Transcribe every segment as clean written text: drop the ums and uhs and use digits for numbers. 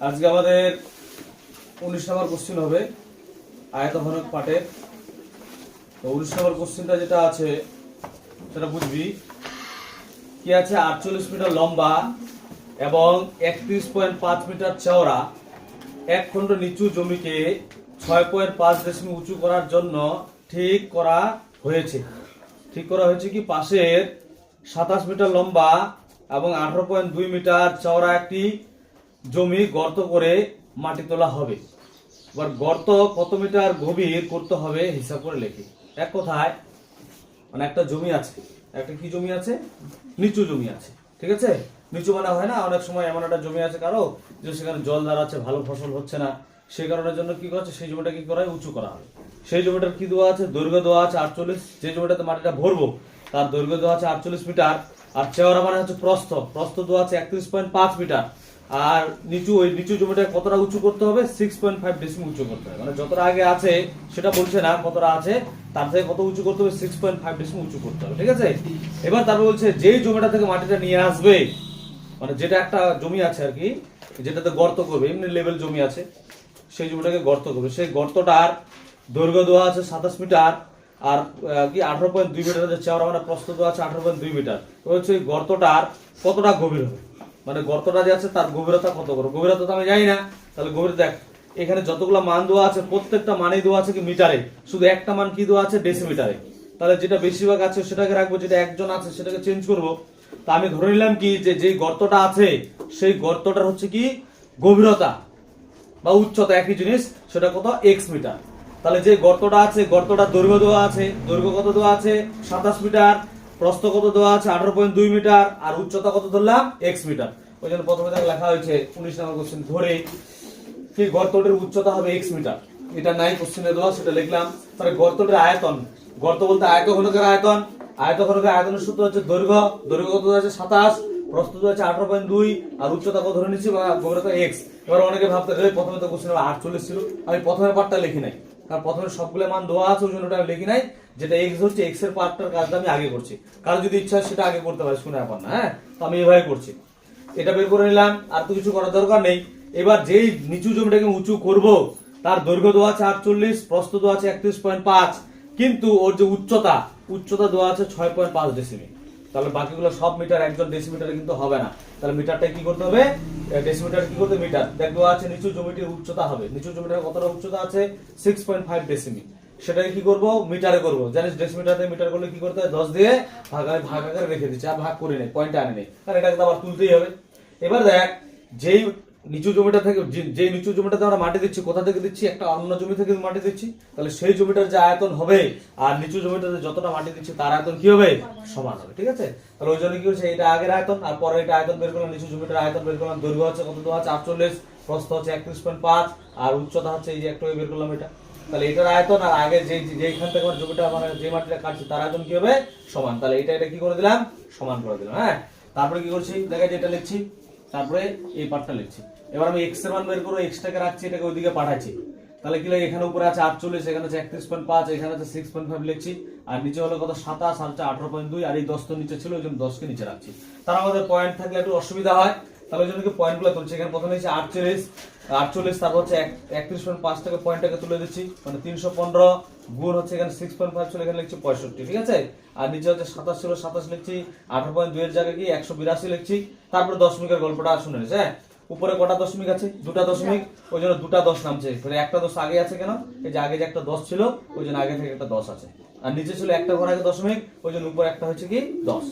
আজকে আমাদের 19 নম্বর কোশ্চেন হবে আয়তঘনক পাঠের। তো 19 নম্বর কোশ্চেনটা যেটা আছে সেটা বুঝবি কি আছে। 48 মিটার লম্বা এবং 31.5 মিটার চওড়া এক খণ্ড নিচু জমিকে 6.5 ডেসিমিল উঁচু করার জন্য ঠিক করা হয়েছে কি পাশের 27 মিটার লম্বা এবং 18.2 মিটার চওড়া একটি জমি গর্ত করে মাটি তোলা হবে। এবার গর্ত কত মিটার গভীর করতে হবে হিসাব করে লেখি। এক কথায় মানে একটা জমি আছে, একটা কি জমি আছে, নিচু জমি আছে, ঠিক আছে। নিচু মানে হয় না অনেক সময় এমন একটা জমি আছে কারো যে সেখানে জল দাঁড়াচ্ছে, ভালো ফসল হচ্ছে না, সেই কারণের জন্য কি করছে সেই জমিটা কি করা হয়, উঁচু করা হবে। সেই জমিটার কি দেওয়া আছে, দৈর্ঘ্য দেওয়া আছে 48, যে জমিটাতে মাটিটা ভরবো তার দৈর্ঘ্য দেওয়া আছে 48 মিটার, আর চওড়া মানে হচ্ছে প্রস্থ দেওয়া আছে 31.5 মিটার, আর ওই নিচু জমিটা কতটা উঁচু করতে হবে, 6.5 ডেসিমিল উঁচু করতে হবে। মানে যতটা আগে আছে সেটা বলছে না, কতটা আছে তার থেকে কত উঁচু করতে হবে, 6.5 ডেসিমিল উঁচু করতে হবে, ঠিক আছে। এবার তারপর বলছে যেই জমিটা থেকে মাটিটা নিয়ে আসবে, মানে যেটা একটা জমি আছে আর কি, যেটাতে গর্ত করবে, এমনি লেভেল জমি আছে, সেই জমিটাকে গর্ত করবে। সেই গর্তটার দৈর্ঘ্য দেওয়া আছে 27 মিটার আর কি 18.2 মিটার, চওড়া মানে প্রস্থ দেওয়া আছে 18.2 মিটার। হচ্ছে ওই গর্তটার কতটা গভীর হবে, মানে গর্তটা যে আছে তার গভীরতা কত করে, গভীরতা তো আমি জানি না, তাহলে গভীরতা দেখ এখানে যতগুলো মান দেওয়া আছে প্রত্যেকটা মানেই দেওয়া আছে কি মিটারে, শুধু একটা মান কি দেওয়া আছে ডেসিমিটারে। তাহলে যেটা বেশিরভাগ আছে সেটাকে রাখবো, যেটা একজন আছে সেটাকে চেঞ্জ করব। তা আমি ধরে নিলাম কি যে গর্তটা আছে সেই গর্তটার হচ্ছে কি গভীরতা বা উচ্চতা একই জিনিস, সেটা কত, এক্স মিটার। তাহলে যে গর্তটা আছে গর্তটার দৈর্ঘ্য দেওয়া আছে, দৈর্ঘ্য কত দেওয়া আছে 27 মিটার, প্রস্থ কত দেওয়া আছে 18.2 মিটার, আর উচ্চতা কত ধরলাম এক্স মিটার। ওই জন্য প্রথমে লেখা হয়েছে 19 নম্বর কোশ্চেন ধরে কি গর্তটির উচ্চতা হবে এক্স মিটার। এটা নাই কোশ্চেনে দেওয়া, সেটা লিখলাম। তাহলে গর্তটির আয়তন, গর্ত বলতে আয়তঘনকের আয়তন, আয়তঘনকের আয়তনের সূত্র হচ্ছে দৈর্ঘ্য কত আছে 27, প্রস্থ আছে 18.2, আর উচ্চতা কত ধরে নিচ্ছি বা গভীরতা এক্স। এবার অনেকে ভাবতে প্রথমে তো কোশ্চেন 48 ছিল, আমি প্রথমে পার্টটা লিখি নাই, কারণ প্রথমে সবগুলো মান দেওয়া আছে ওই জন্য ওটা আমি লিখি নাই। যেটা এক্স হচ্ছে এক্স এর পার্টটার কাজটা আমি আগে করছি, কারো যদি ইচ্ছা হয় সেটা আগে করতে পারে, শুনে এখন না, হ্যাঁ। তো আমি এভাবে করছি, এটা বের করে নিলাম, আর তো কিছু করার দরকার নেই। এবার যেই নিচু জমিটাকে উঁচু করব তার দৈর্ঘ্য দেওয়া আছে 48, প্রস্থ দেওয়া আছে 31.5, কিন্তু ওর যে উচ্চতা দেওয়া আছে 6.5 ডেসিমিল। তাহলে বাকিগুলো সব মিটার, একজন ডেসিমিটারে কিন্তু হবে না। তাহলে মিটারটা কি করতে হবে, ডেসিমিটার কি করতে, মিটার দেখবো আছে নিচু জমিটির উচ্চতা হবে, নিচু জমিটার কতটা উচ্চতা আছে 6.5 ডেসিমিল, সেটাকে কি করব মিটারে করব। জানিস ডেসিমিটার থেকে মিটার করলে কি করতে হয়, 10 দিয়ে ভাগ আকারে রেখে দিচ্ছি, আর ভাগ করে নেই, পয়েন্টে আনে নেই, কারণ এটাকে তো আবার তুলতেই হবে। এবার দেখ যেই নিচু জমিটা থেকে যে নিচু জমিটাতে আমরা মাটি দিচ্ছি, কোথা থেকে দিচ্ছি, একটা অন্য জমি থেকে মাটি দিচ্ছি, তাহলে সেই জমিটার যে আয়তন হবে আর নিচু জমিটাতে যতটা মাটি দিচ্ছি তার আয়তন কি হবে, সমান হবে, ঠিক আছে। তাহলে ওই জন্য কি হচ্ছে, এটা আগের আয়তন আর পরে এটা আয়তন বের করলাম, নিচু জমিটার আয়তন বের করলাম, দৈর্ঘ্য হচ্ছে কত দেওয়া আছে 48, প্রস্থ হচ্ছে 31.5, আর উচ্চতা হচ্ছে এই যে একটু বের করলাম এটা। তাহলে এটার আয়তন আর আগে যেইখান থেকে আমার জমিটা মানে যে মাটিটা কাটছি তার আয়তন কি হবে, সমান। তাহলে এটা কি করে দিলাম, সমান করে দিলাম, হ্যাঁ। তারপরে কি করছি, দেখা যায় এটা লিখছি, তারপরে এই পার্টটা লিখছি। এবার আমি এক্স এর মান বের করব, এক্স টাকে রাখছি, এটাকে ওইদিকে পাঠাচ্ছি। তাহলে কি লাগে, এখানে উপরে আছে 48, এখানে আছে 31.5, এখানে আছে 6.5 লিখছি, আর নিচে হলো কত 27, আর 18.2, আর এই 10 তো নিচে ছিল ওই জন্য 10 কে নিচে রাখছি। তার আমাদের পয়েন্ট থাকলে একটু অসুবিধা হয়, তাহলে ওই জন্য কি পয়েন্টগুলো তুলছি। এখানে প্রথমে হচ্ছে 48, তারপর হচ্ছে 31.5 থেকে পয়েন্টটাকে তুলে দিচ্ছি, মানে 315 গুণ হচ্ছে এখানে 6.5 ছিল, এখানে লিখছি 65, ঠিক আছে। আর নিচে হচ্ছে 27 ছিল, 27 লিখছি, 18.2 এর জায়গায় কি 182 লিখছি। তারপরে দশমিকের গল্পটা শুনে নিস, হ্যাঁ। উপরে কটা দশমিক আছে, দুটা দশমিক, ওই জন্য দুটা 10 নামছে। একটা 10 আগে আছে কেন, এই যে আগে যে একটা 10 ছিল ওই জন্য আগে থেকে একটা 10 আছে, আর নিচে ছিল একটা ঘর আগে দশমিক, ওই জন্য উপরে একটা হচ্ছে কি 10।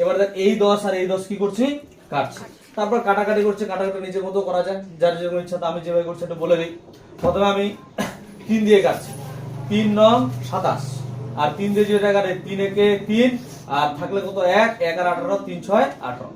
এবার দেখ এই 10 আর এই 10 কি করছি, কাটছি। তারপর কাটাকাটি করছে, কাটাকাটি নিজের মতো করা যায়, যার যেরকম ইচ্ছা। তো আমি যেভাবে করছি এটা বলে দিই। প্রথমে আমি 3 দিয়ে কাটছি, 3 নং 27, আর 3 দিয়ে যেটা কাটে 3 একে 3, আর থাকলে কত 1 আর 18, 3 6 18।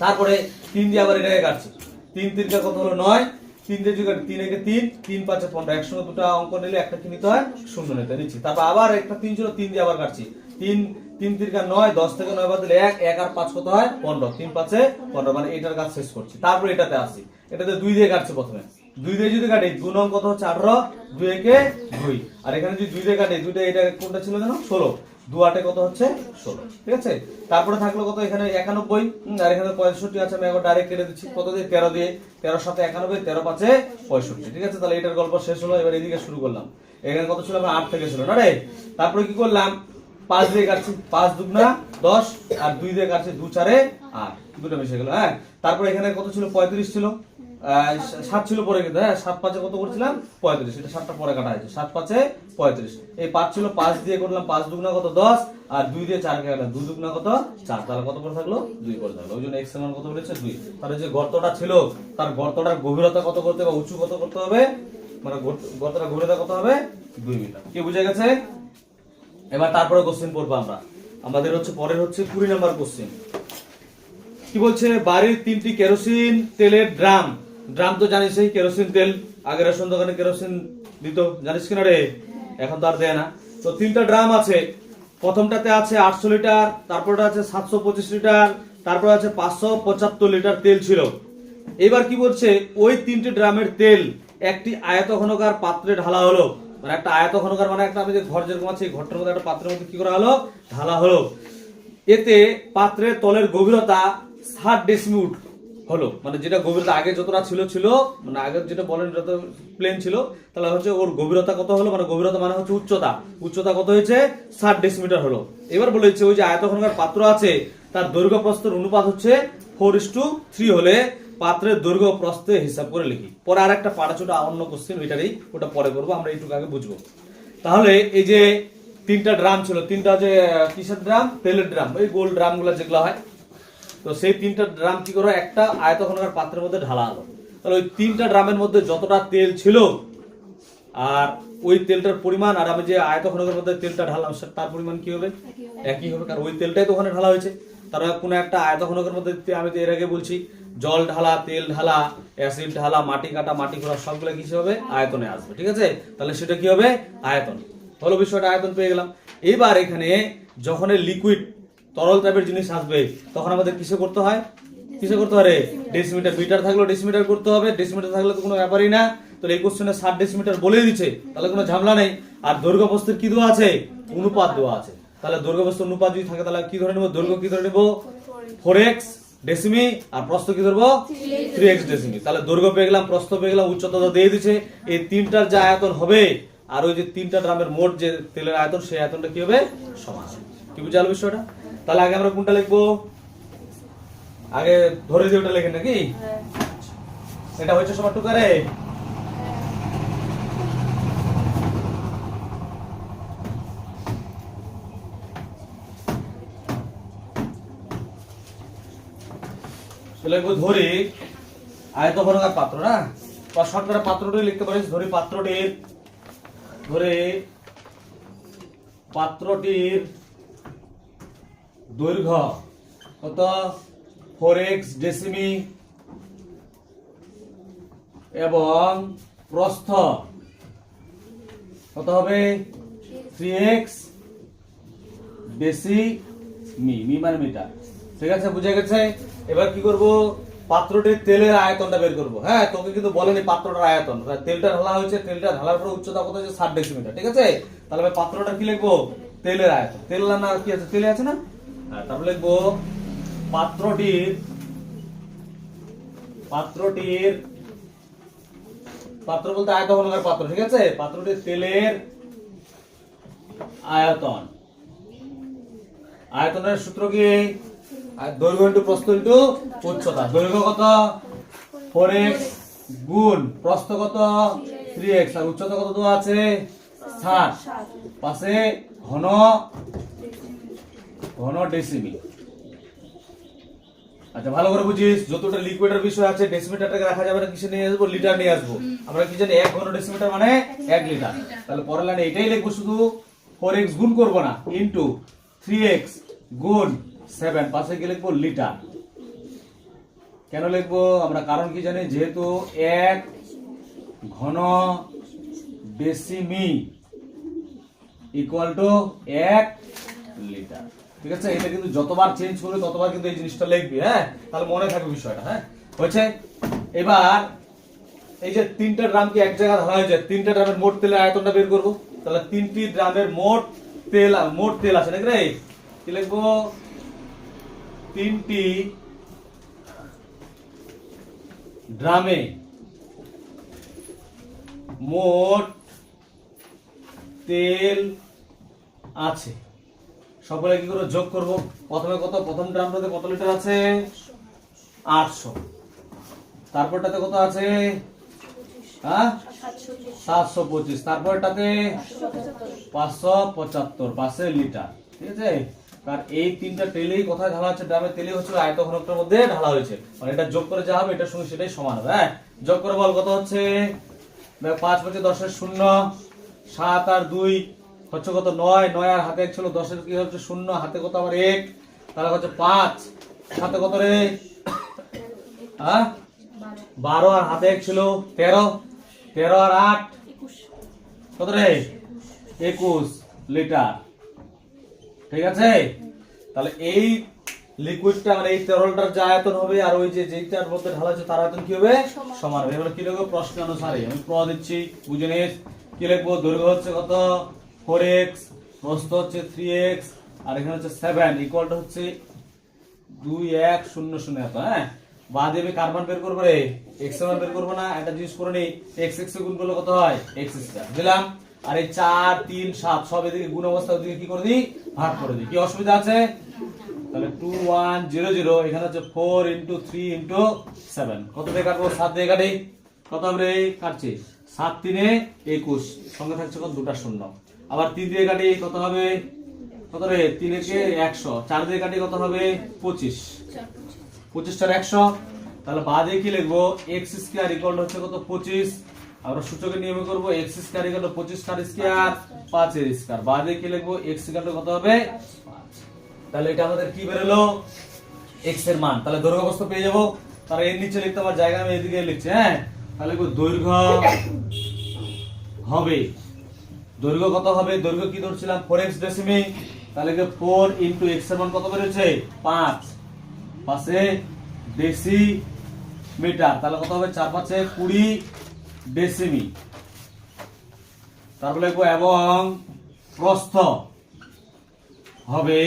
তারপরে 3 দিয়ে আবার এটাকে কাটছি, 3 তিনটা কত হলো 9, 3 দিয়ে যদি 3 একে 3, 3 5 15, একসঙ্গে দুটো অঙ্ক নিলে একটা কি নিতে হয়, শূন্য নিতে নিচ্ছি। তারপর আবার একটা 3 ছিল, 3 দিয়ে আবার কাটছি, 3 তিনকা 9, 10 থেকে 9 বাদ দিলে 1 আর 5 কত হয় 15, 3 5 15, মানে এটার কাজ শেষ করছি। তারপর এটাতে আসছি, এটাতে 2 দিয়ে কাটছি। প্রথমে 2 দিয়ে যদি কাটি 2 নং কত হচ্ছে 18, 2 একে 2, আর এখানে যদি 2 দিয়ে কাটি, দুইটা এটা কোনটা ছিল জানো 16, 2 8 কত হচ্ছে 16, ঠিক আছে। তারপরে থাকলো কত এখানে 91, আর এখানে 65 আছে, আমি একবার ডাইরেক্ট কেটে দিচ্ছি কত দিয়ে 13 দিয়ে, 13 7 91, 13 5 65, ঠিক আছে। তাহলে এটার গল্প শেষ হলো। এবার এদিকে শুরু করলাম। এখানে কত ছিল আমরা 8 থেকে ছিল না রে। তারপরে কি করলাম 5 দিয়ে কাটছি, 5 দুগুণা 10 আর 2 দিয়ে কাটছি 2 4 8, দুটো মিশে গেল। হ্যাঁ, তারপরে এখানে কত ছিল 35 ছিল, 7 ছিল পরে কিন্তু, হ্যাঁ 7 5 কত করছিলাম 35, এটা 7টা পরে কাটা হয়েছে, 7 5 35। এই 5 ছিল, 5 দিয়ে করলাম 5 দুগুণা কত 10 আর 2 দিয়ে 4 কে কাটলাম, 2 দুগুণা কত 4, তাহলে কত পরে থাকলো 2 পরে থাকলো। ওই জন্য x এর মান কত বলেছে 2। তাহলে যে গর্তটা ছিল তার গর্তটার গভীরতা কত করতে হবে, উঁচু কত করতে হবে, মানে গর্তটার গভীরতা কত হবে 2 মিটার। কি বুঝে গেছে? এবার তারপরে কোশ্চেন পড়বো আমরা। আমাদের হচ্ছে পরের হচ্ছে 20 নাম্বার কোশ্চেন। কি বলছে, বাড়ির 3টি কেরোসিন তেলের ড্রাম। ড্রাম তো জানিস এই কেরোসিন তেল, আগে রেশন দোকানে কেরোসিন দিত, জানিস কিনা রে? এখন তো আর দেয় না। তো 3টা ড্রাম আছে। প্রথমটাতে আছে 800 লিটার, তারপরটা আছে 725 লিটার, তারপর আছে 575 লিটার তেল ছিল। এবার কি বলছে, ওই 3টি ড্রামের তেল একটি আয়তঘনকার পাত্রে ঢালা হলো। মানে একটা আয়তঘনকার মানে একটা আমি যে ঘর যেরকম আছে, এই ঘরটার মধ্যে একটা পাত্রের মধ্যে কি করা হলো, ঢালা হলো। এতে পাত্রের তলের গভীরতা 60 ডেসিমিটার হলো। মানে যেটা গভীরতা আগে যতটা ছিল, মানে আগে যেটা বলেন যত প্লেন ছিল, তাহলে হচ্ছে ওর গভীরতা কত হলো, মানে গভীরতা মানে হচ্ছে উচ্চতা কত হয়েছে 60 ডেসিমিটার হলো। এবার বলেছে ওই যে আয়তঘনকার পাত্র আছে তার দৈর্ঘ্য প্রস্থের অনুপাত হচ্ছে 4:3 হলে পাত্রের দৈর্ঘ্য প্রস্থে হিসাব করে লিখি। পরে আর একটা পাড়াচোটা অন্য কোশ্চেন, ওটা পরে করবো, আমরা এইটুকু আগে বুঝবো। তাহলে এই যে 3টা ড্রাম ছিল, 3টা যে কিসের ড্রাম, তেলের ড্রাম, ওই গোল ড্রাম গুলো যেগুলো হয়। তো সেই 3টা ড্রাম কি করে একটা আয়তঘনকার পাত্রের মধ্যে ঢালা হলো। তাহলে ওই 3টা ড্রামের মধ্যে যতটা তেল ছিল আর ওই তেলটার পরিমাণ, আর আমি যে আয়তঘনকের মধ্যে তেলটা ঢাললাম তার পরিমাণ কি হবে, একই হবে, কারণ ওই তেলটাই তো ওখানে ঢালা হয়েছে। তার কোনো একটা আয়তঘনকের মধ্যে, আমি তো এর আগে বলছি জল ঢালা, তেল ঢালা, অ্যাসিড ঢালা, মাটি কাটা, মাটি খোঁড়া, সবগুলো কি হবে, আয়তনে আসবে, ঠিক আছে। তাহলে সেটা কি হবে, আয়তন হলো। বিষয়টা আয়তন পেয়ে গেলাম। এবার এখানে যখন লিকুইড তরল টাইপের জিনিস আসবে তখন আমাদের কিসে করতে হয় রে, ডেসিমিটার। মিটার থাকলেও ডেসিমিটার করতে হবে, ডেসিমিটার থাকলে তো কোনো ব্যাপারই না। তো এই কোশ্চেনে 60 ডেসিমিটার বলেই দিচ্ছে, তাহলে কোনো ঝামেলা নেই। আর দৈর্ঘ্য প্রস্থের কি দেওয়া আছে, অনুপাত দেওয়া আছে। তাহলে দৈর্ঘ্য প্রস্থ অনুপাত যদি থাকে তাহলে কি ধরে নেব, দৈর্ঘ্য কি ধরে নেব 4x ডেসিমি, আর প্রস্থ কি ধরবো 3x ডেসিমি। তাহলে দৈর্ঘ্য পেয়ে গেলাম, প্রস্থ পেয়ে গেলাম, উচ্চতা তো দিয়ে দিচ্ছে। এই 3টার যে আয়তন হবে আর ওই যে 3টা ড্রামের মোট যে তেলের আয়তন, সেই আয়তনটা কি হবে, সমান। কি বুঝে গেল বিষয়টা? তাহলে আগে আমরা কোনটা লিখবো, আগে ধরে দিয়ে ওটা লেখেন নাকি, এটা হচ্ছে সবার টুকারে। লিখবো ধরি আয়তঘনকার পাত্র, না বা শর্টকাটে পাত্রটি লিখতে পারিস। ধরি পাত্রটির দৈর্ঘ্য কত 4x ডেসিমি এবং প্রস্থ কত হবে 3x ডেসিমি, মানে মিটার, ঠিক আছে, বুঝে গেছে। এবার কি করব, পাত্রটির তেলের আয়তনটা বের করব। হ্যাঁ, তোকে কিন্তু বলেনি পাত্রটার আয়তন, তেলটা ঢালা হয়েছে, তেলটা ঢালার পর উচ্চতা কত হচ্ছে 60 ডেসিমিটার, ঠিক আছে। তাহলে আমি পাত্রটা কি লিখবো, তেলের আয়তন, তেল না কি আছে, তেলে আছে না, হ্যাঁ, তারপর লিখবো পাত্রটির পাত্র বলতে আয়তঘনকার পাত্র, ঠিক আছে। পাত্রটির তেলের আয়তনের সূত্র কি, দৈর্ঘ্য ইন্টু প্রস্থ ইন্টু উচ্চতা। দৈর্ঘ্য কত 4x গুণ প্রস্থ কত 3x আর উচ্চতা কত দেওয়া আছে 60, পাশে ঘন ডেসিমি। আচ্ছা, ভালো করে বুঝিস, যতটা লিকুইডের বিষয় আছে ডেসিমিটারটাকে রাখা যাবে না, কিসে নিয়ে আসবো, লিটার নিয়ে আসবো। আমরা কি জানি 1 ঘন ডেসিমিটার মানে 1 লিটার। তাহলে পরের লাইনে এটাই লিখবো, শুধু 4x গুণ করবো না, ইনটু 3x গুণ 7, পাশে গিয়ে লিখবো লিটার। কেন লিখবো আমরা, কারণ কি জানি, যেহেতু 1 ঘন ডেসিমি ইকুয়াল টু 1 লিটার, ঠিক আছে। এটা কিন্তু যতবার চেঞ্জ করবে ততবার কিন্তু এই জিনিসটা লিখবি, হ্যাঁ, তাহলে মনে থাকবে বিষয়টা। হ্যাঁ, হয়েছে। এবার এই যে 3টা ড্রাম কি এক জায়গায় ঢালা হয়েছে, 3টা ড্রামের মোট তেলের আয়তনটা বের করবো। তাহলে 3টি ড্রামের মোট তেল, মোট তেল আছে নাকি রে? কি লিখবো? 3টি ড্রামে মোট তেল আছে। সকলে কি করে যোগ করব? প্রথমে কত? প্রথম ড্রামটাতে কত লিটার আছে? 800। তারপরটাতে কত আছে? হ্যাঁ, 725। তারপরটাতে 575 লিটার। ঠিক আছে, কারণ এই তিনটা তেলেই কোথায় ঢালা হচ্ছে? ড্রামের তেলই হচ্ছে আয়তঘনকটার মধ্যে ঢালা হয়েছে। মানে এটা যোগ করে যা হবে এটার সঙ্গে সেটাই সমান হবে। হ্যাঁ, যোগ করে বল কত হচ্ছে? 5 5 10 0, 7 আর 2 হচ্ছে কত? 9, 9 আর হাতে 1 ছিল, 10 এর কি হচ্ছে? 0, হাতে কত আবার 1, তাহলে হচ্ছে 5, হাতে কত রে? হ্যাঁ, 12 আর হাতে 1 ছিল 13, 13 আর 8 কত রে? 21 লিটার। ঠিক আছে, তাহলে এই লিকুইডটা মানে এই তরলটার যে আয়তন হবে আর ওই যে যেটার মধ্যে ঢালা আছে তার আয়তন কি হবে? সমান হবে। এবার কি লিখবো? প্রশ্ন অনুসারে আমি দিচ্ছি, বুঝে নিস। কি লিখবো? দৈর্ঘ্য হচ্ছে কত? 4x, প্রস্থ হচ্ছে 3x, আর এখানে হচ্ছে 7 ইকুয়াল টু হচ্ছে 2100 এত। হ্যাঁ, বাদ দিয়ে কার মান বের করবো রে? x এর মান বের করবো না? এটা জিনিস করে নি, x x গুণ করলে কত হয়? x স্কয়ার দিলাম। আর এই 4 3 7 সব এদিকে গুণ অবস্থা, ওদিকে কি করে দিই? ভাগ করে দিই। কি অসুবিধা আছে? তাহলে 2100, এখানে হচ্ছে 4 × 3 × 7, কত দিয়ে কাটবো? 7 দিয়ে কাটি। কত হবে? কাটছি 7 3 21, সঙ্গে থাকছে কত? দুটা শূন্য। আবার 3 দিয়ে কাটি, কত হবে? কত রে? 3 একে 100, 4 দিয়ে কাটি কত হবে? 25, 25 4 100। তাহলে বাদে কি লিখবো? x স্কয়ার ইকুয়াল হচ্ছে কত? 25। আমরা সূচকের নিয়মে করব, x স্কয়ার ইকুয়াল 25 কার স্কয়ার 5 এর স্কয়ার। বাদে কি লিখবো? x ইকুয়াল কত হবে? 5। তাহলে এটা আমাদের কি বেরোলো? x এর মান। তাহলে দৈর্ঘ্য প্রস্থ পেয়ে যাবো। তাহলে এর নিচে লিখতে আমার জায়গা আমি এদিকে লিখছি। হ্যাঁ, তাহলে দৈর্ঘ্য হবে, দৈর্ঘ্য কত হবে? দৈর্ঘ্য কি ধরছিলাম? 4x ডেসিমি। তাহলে 4 × x এর মান কত বেরোচ্ছে? 5, 5 ডেসি মিটার। তাহলে কত হবে? 4 5 20 ডেসিমি। তারপরে লিখবো এবং প্রস্থ হবে,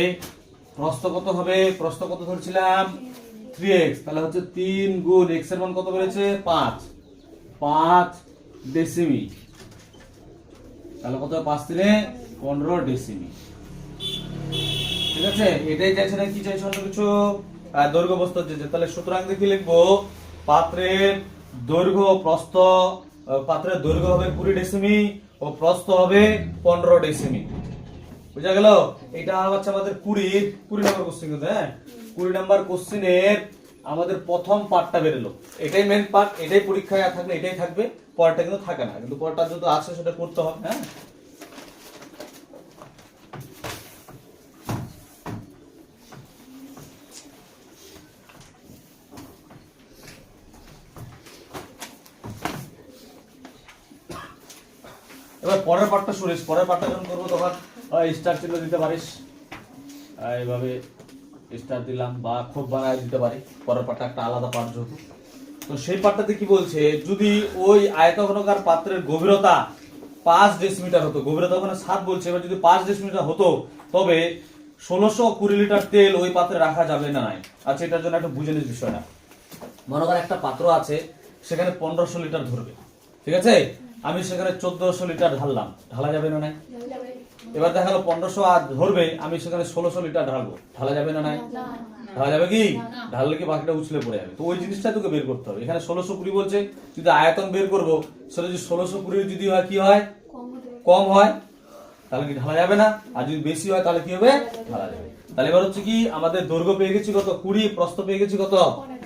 প্রস্থ কত হবে? প্রস্থ কত ধরছিলাম? 3x। তাহলে হচ্ছে 3 গুণ x এর মান কত বেরোচ্ছে? 5, 5 ডেসিমি। তাহলে কত? 5 3 15 ডেসিমি। ঠিক আছে, এটাই চাইছে না? কি চাইছে? অন্য কিছু? দৈর্ঘ্য প্রস্থ চাইছে। তাহলে সুতরাং দেখি লিখবো পাত্রের দৈর্ঘ্য প্রস্থ, পাত্রের দৈর্ঘ্য হবে 20 ডেসিমি ও প্রস্থ হবে 15 ডেসিমি। বুঝা গেল? এটা হচ্ছে আমাদের 20 নম্বর কোশ্চেন। হ্যাঁ, 20 নম্বর কোশ্চেনের আমাদের প্রথম পার্টটা বেরোলো। এটাই মেন পার্ট, এটাই পরীক্ষায় থাকলে এটাই থাকবে, পরেরটা কিন্তু থাকে না। কিন্তু পরেরটা যদি আছে সেটা করতে হবে। হ্যাঁ, এবার পরের পার্টটা শুনিস। পরের পার্টটা যখন করবো তখন স্টার চিহ্ন দিতে পারিস, এইভাবে স্টার দিলাম বা খুব বানায় দিতে পারি। পরের পার্টটা একটা আলাদা পার্ট যেহেতু। তো সেই পার্টটাতে কি বলছে? যদি ওই আয়তঘনকার পাত্রের গভীরতা 5 ডেসিমিটার হতো, গভীরতা ওখানে 7 বলছে, এবার যদি 5 ডেসিমিটার হতো তবে 1620 লিটার তেল ওই পাত্রে রাখা যাবে না। আচ্ছা, এটার জন্য একটা বুঝে নিস বিষয়টা। মনে কর একটা পাত্র আছে, সেখানে 1500 লিটার ধরবে। ঠিক আছে, আমি সেখানে 1400 লিটার ঢাললাম, ঢালা যাবে না? এবার দেখালো 1500 আর ধরবে, আমি সেখানে 1600 লিটার ঢালবো, ঢালা যাবে না? ঢালা যাবে কি? ঢাললে কি বাকিটা উছলে পড়ে যাবে। তো ওই জিনিসটা তোকে বের করতে হবে। এখানে 1620 বলছে, যদি আয়তন বের করবো সেটা যদি 1620 যদি হয় কি হয়? কম হয়, তাহলে কি ঢালা যাবে না? আর যদি বেশি হয় তাহলে কি হবে? ঢালা যাবে। তাহলে এবার হচ্ছে কি, আমাদের দৈর্ঘ্য পেয়ে গেছি কত? 20, প্রস্থ পেয়ে গেছি কত?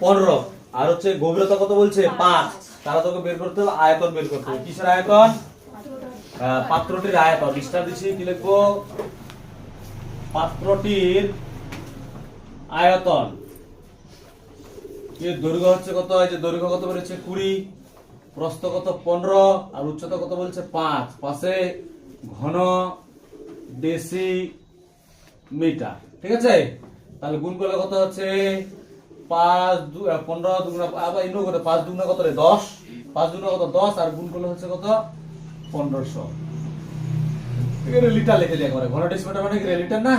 15, আর হচ্ছে গভীরতা কত বলছে? 5। তাহলে তোকে বের করতে হবে আয়তন, বের করতে হবে। কিসের আয়তন? পাত্রটির আয়তন। স্টার দিচ্ছি, কি লিখবো? পাত্রটির আয়তন। এর দৈর্ঘ্য হচ্ছে কত? এই যে দৈর্ঘ্য কত বেরোচ্ছে? 20, প্রস্থ কত? 15, আর উচ্চতা কত বলছে? 5, 5 ঘন ডেসি মিটার। ঠিক আছে, তাহলে গুণ করলে কত হচ্ছে? 5 15 দুগুণা, আবার ইনো করে 5 দুগুণা কত রে? 10, 5 দুগুণা কত? 10, আর গুণ করলে হচ্ছে কত? 1500। এখানে লিটার লিখে দিই একবারে, ঘন ডেসিমিটার মানে কি লিটার না,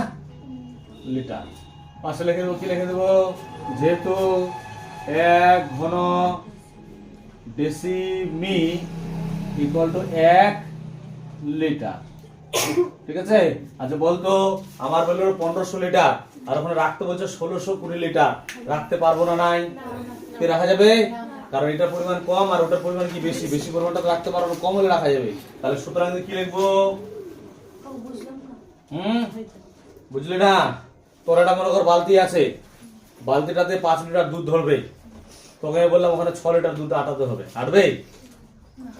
লিটার। পাশে লিখে দেবো, কি লিখে দেবো, যেহেতু 1 ঘন ডেসিমি ইকুয়াল টু 1 লিটার, ঠিক আছে। আচ্ছা বলতো আমার বললো 1500 লিটার, আর ওখানে রাখতে বলছে 1620 লিটার, রাখতে পারবো না? নাই, কি রাখা যাবে? কারণ এটার পরিমাণ কম আর ওটার পরিমাণ কি বেশি, বেশি পরিমাণটা রাখতে পারবো, কম হলে রাখা যাবে। তাহলে সুতরাং কি লিখবো? বুঝলি না? তোর একটা মনে কর বালতি আছে, বালতিটাতে 5 লিটার দুধ ধরবে, তোকে আমি বললাম ওখানে 6 লিটার দুধ আটাতে হবে, আটবে?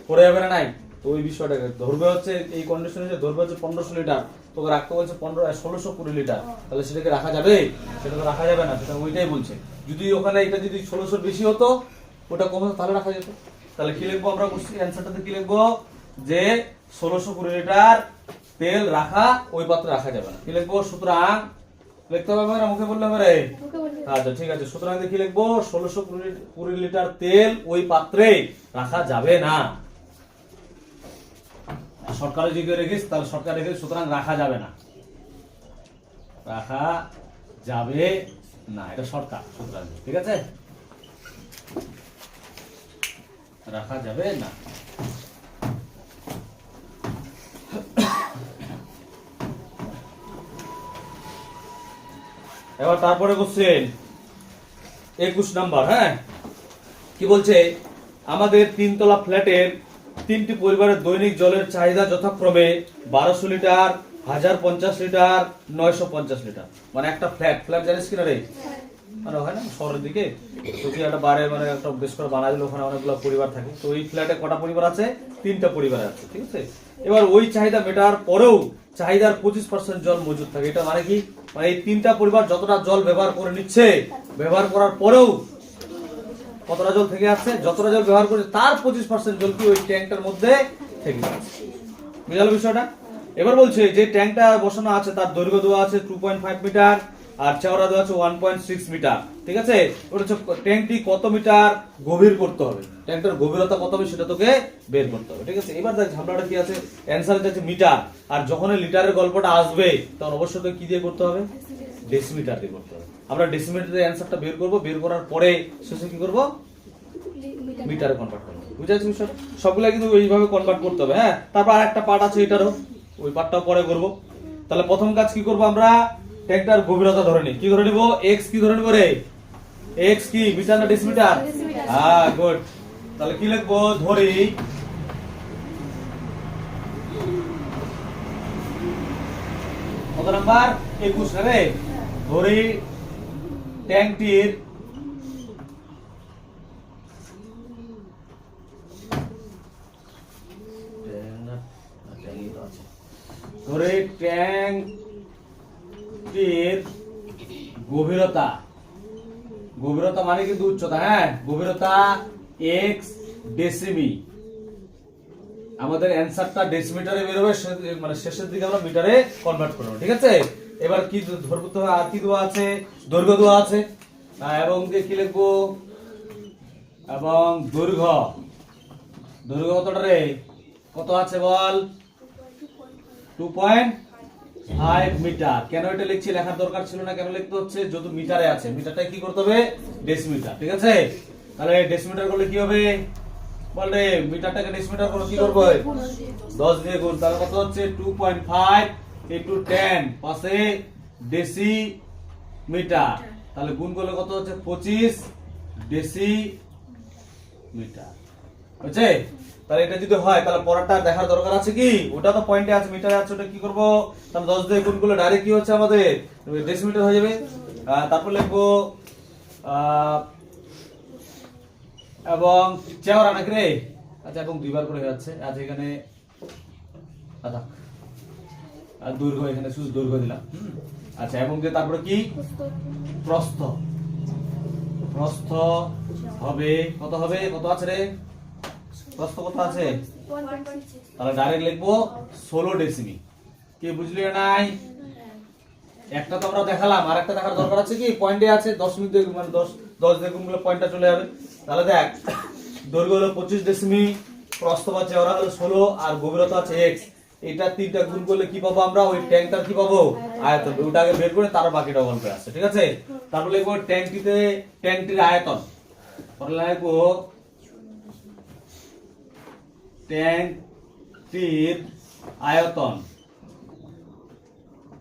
পড়ে যাবে না? নাই। তো ওই বিষয়টাকে ধরবে হচ্ছে এই কন্ডিশনে, যে ধরবে হচ্ছে 1500 লিটার, তোকে রাখতে বলছে 1620 লিটার, তাহলে সেটাকে রাখা যাবে? সেটা তো রাখা যাবে না, সেটা ওইটাই বলছে। যদি ওখানে এটা যদি 1600 বেশি হতো, ওটা কম হতো, তাহলে রাখা যেত। তাহলে কি লিখবো আমরা? অ্যান্সারটাতে কি লিখবো? যে 1620 লিটার তেল রাখা ওই পাত্রে রাখা যাবে না। কি লিখবো? সুতরাং লিখতে হবে না, মুখে বললে হবে? আচ্ছা ঠিক আছে, সুতরাং কি লিখবো? 1620 লিটার তেল ওই পাত্রে রাখা যাবে না। সরকারে যদি রেখিস তাহলে সরকার রেখে, সুতরাং রাখা যাবে না, রাখা যাবে না, এটা সরকার, সুতরাং ঠিক আছে, রাখা যাবে না। এবার তারপরে কোশ্চেন 21 নাম্বার। হ্যাঁ, কি বলছে? আমাদের 3 তলা ফ্ল্যাটের 3টি পরিবারের দৈনিক জলের চাহিদা যথাক্রমে 1200 লিটার, 1050 লিটার, 950 লিটার। মানে একটা ফ্ল্যাট, ফ্ল্যাট জানিস কিনা রে? মানে হয় না শহরের দিকে, তো কি একটা বারে মানে একটা বেশ করে বানাই দিল, ওখানে অনেকগুলো পরিবার থাকে। তো ওই ফ্ল্যাটে কটা পরিবার আছে? 3টা পরিবার আছে, ঠিক আছে। এবার ওই চাহিদা মেটার পরেও চাহিদার 25% জল মজুদ থাকে। এটা মানে কি? মানে এই 3টা পরিবার যতটা জল ব্যবহার করে নিচ্ছে, ব্যবহার করার পরেও কতটা জল থেকে আসছে, যতটা জল ব্যবহার করছে তার 25% জল কি ওই ট্যাঙ্কটার মধ্যে থেকে যাচ্ছে। বুঝালো বিষয়টা? এবার বলছে যে ট্যাঙ্কটা বসানো আছে তার দৈর্ঘ্য দেওয়া আছে 2.5 মিটার আর চওড়া দেওয়া আছে 1.6 মিটার, ঠিক আছে। ওটা হচ্ছে ট্যাঙ্কটি কত মিটার গভীর করতে হবে, ট্যাঙ্কটার গভীরতা কত হবে সেটা তোকে বের করতে হবে, ঠিক আছে। এবার দেখ ঝামেলাটা কি আছে, অ্যান্সার যাচ্ছে মিটার, আর যখন লিটারের গল্পটা আসবে তখন অবশ্যই তোকে কি দিয়ে করতে হবে? ডেসিমিটার দিয়ে করতে হবে। আমরা ডেসিমিটারের অ্যান্সারটা বের করব, বের করার পরে শেষে কি করব? মিটারে কনভার্ট করব। বুঝাচ্ছি বিষয়? সবগুলা কিন্তু এইভাবে কনভার্ট করতে হবে। হ্যাঁ, তারপর আরেকটা পার্ট আছে এটারও, ওই পার্টটাও পরে করব। তাহলে প্রথম কাজ কি করব আমরা? ট্যাঙ্কটার গভীরতা ধরে নিই। কি ধরে নিব? x কি ধরে নিব রে? x কি মিটার না ডেসিমিটার? হ্যাঁ, গুড। তাহলে কি লিখবো? ধরি কত নাম্বার? 21 না রে? ধরি ট্যাঙ্কটির ধরে ট্যাঙ্কটির গভীরতা, গভীরতা মানে কিন্তু উচ্চতা। হ্যাঁ, গভীরতা x ডেসিমি। আমাদের অ্যানসারটা ডেসিমিটারে বের হবে, মানে শেষের দিকে আমরা মিটারে কনভার্ট করব, ঠিক আছে। এবার কি ধরবো তো? আর কি দেওয়া আছে? দৈর্ঘ্য দেওয়া আছে, এবং কি লিখবো? এবং দৈর্ঘ্য, দৈর্ঘ্য কতটা রে? কত আছে বল? 2.5 মিটার। কেন এটা লিখছি? লেখার দরকার ছিল না, কেন লিখতে হচ্ছে? যেহেতু মিটারে আছে, মিটারটা কি করতে হবে? ডেসিমিটার, ঠিক আছে। তাহলে ডেসিমিটার করলে কি হবে বল রে? মিটারটাকে ডেসিমিটার করে কি করব? 10 দিয়ে গুণ, তাহলে কত হচ্ছে? 2.5 * 10 পাশে ডেসিমিটার, তাহলে গুণ করলে কত হচ্ছে? 25 ডেসিমিটার, বুঝছে? তাহলে এটা যদি হয় তাহলে পরেরটা দেখার দরকার আছে কি? ওটা তো পয়েন্টে আছে, মিটারে আছে, ওটা কি করব? তাহলে 10 দিয়ে গুণ করলে ডাইরেক্ট কি হচ্ছে আমাদের? ডেসিমিটার হয়ে যাবে। তারপর লিখবো এবং চেওড়া নাকি রে? আচ্ছা, এবং দুইবার করে হয়ে যাচ্ছে। আচ্ছা, এখানে আচ্ছা আর দৈর্ঘ্য, এখানে শুধু দৈর্ঘ্য দিলাম। আচ্ছা, এবং তারপরে কি? প্রস্থ, প্রস্থ হবে কত? হবে কত আছে রে? প্রস্থ কত আছে? তাহলে ডাইরেক্ট লিখবো 16 ডেসিমি। কি বুঝলি নাই? একটা তো আমরা দেখালাম, আর একটা দেখার দরকার আছে কি? পয়েন্টে আছে 10 মিনিট, মানে 10 দিয়ে গুণ করলে পয়েন্টটা চলে যাবে। তাহলে দেখ, দৈর্ঘ্য হলো 25 ডেসিমি, প্রস্থ বা চওড়া হলো 16, আর গভীরতা আছে x। এটা তিনটা গুণ করলে কি পাবো আমরা, ওই ট্যাঙ্কটার কি পাবো, আয়তন। ওটা আগে বের করে তারপর বাকিটা অঙ্কে আসছে, ঠিক আছে। তারপর লিখবো ট্যাঙ্কটির আয়তন, লিখবো ট্যাঙ্কটির আয়তন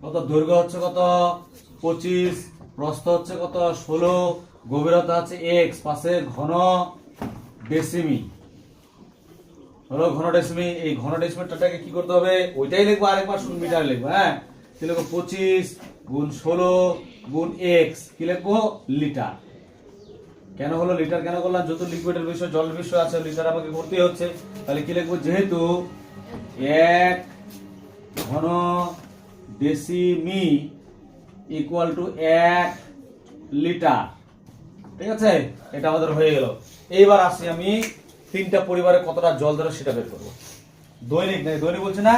কত, দৈর্ঘ্য হচ্ছে কত 25, প্রস্থ হচ্ছে কত 16, গভীরতা হচ্ছে x, পাশে ঘন ডেসিমি হলো ঘন ডেসিমি। এই ঘন ডেসিমিটারটাকে কি করতে হবে, ওইটাই লিখবো, আরেকবার শুধু মিটার লিখবো। হ্যাঁ, কি লিখবো 25 গুণ 16 গুণ x, কি লিখবো লিটার। কেন হলো লিটার কেন করলাম, যত লিকুইডের বিষয় জলের বিষয় আছে লিটার আমাকে করতেই হচ্ছে। তাহলে কি লিখবো, যেহেতু 1 ঘন ডেসিমি ইকুয়াল টু 1 লিটার, ঠিক আছে। এটা আমাদের হয়ে গেল। এইবার আসি আমি তিনটা পরিবারে কতটা জল ধরে সেটা বের করবো। দৈনিক নাই, দৈনিক বলছে না,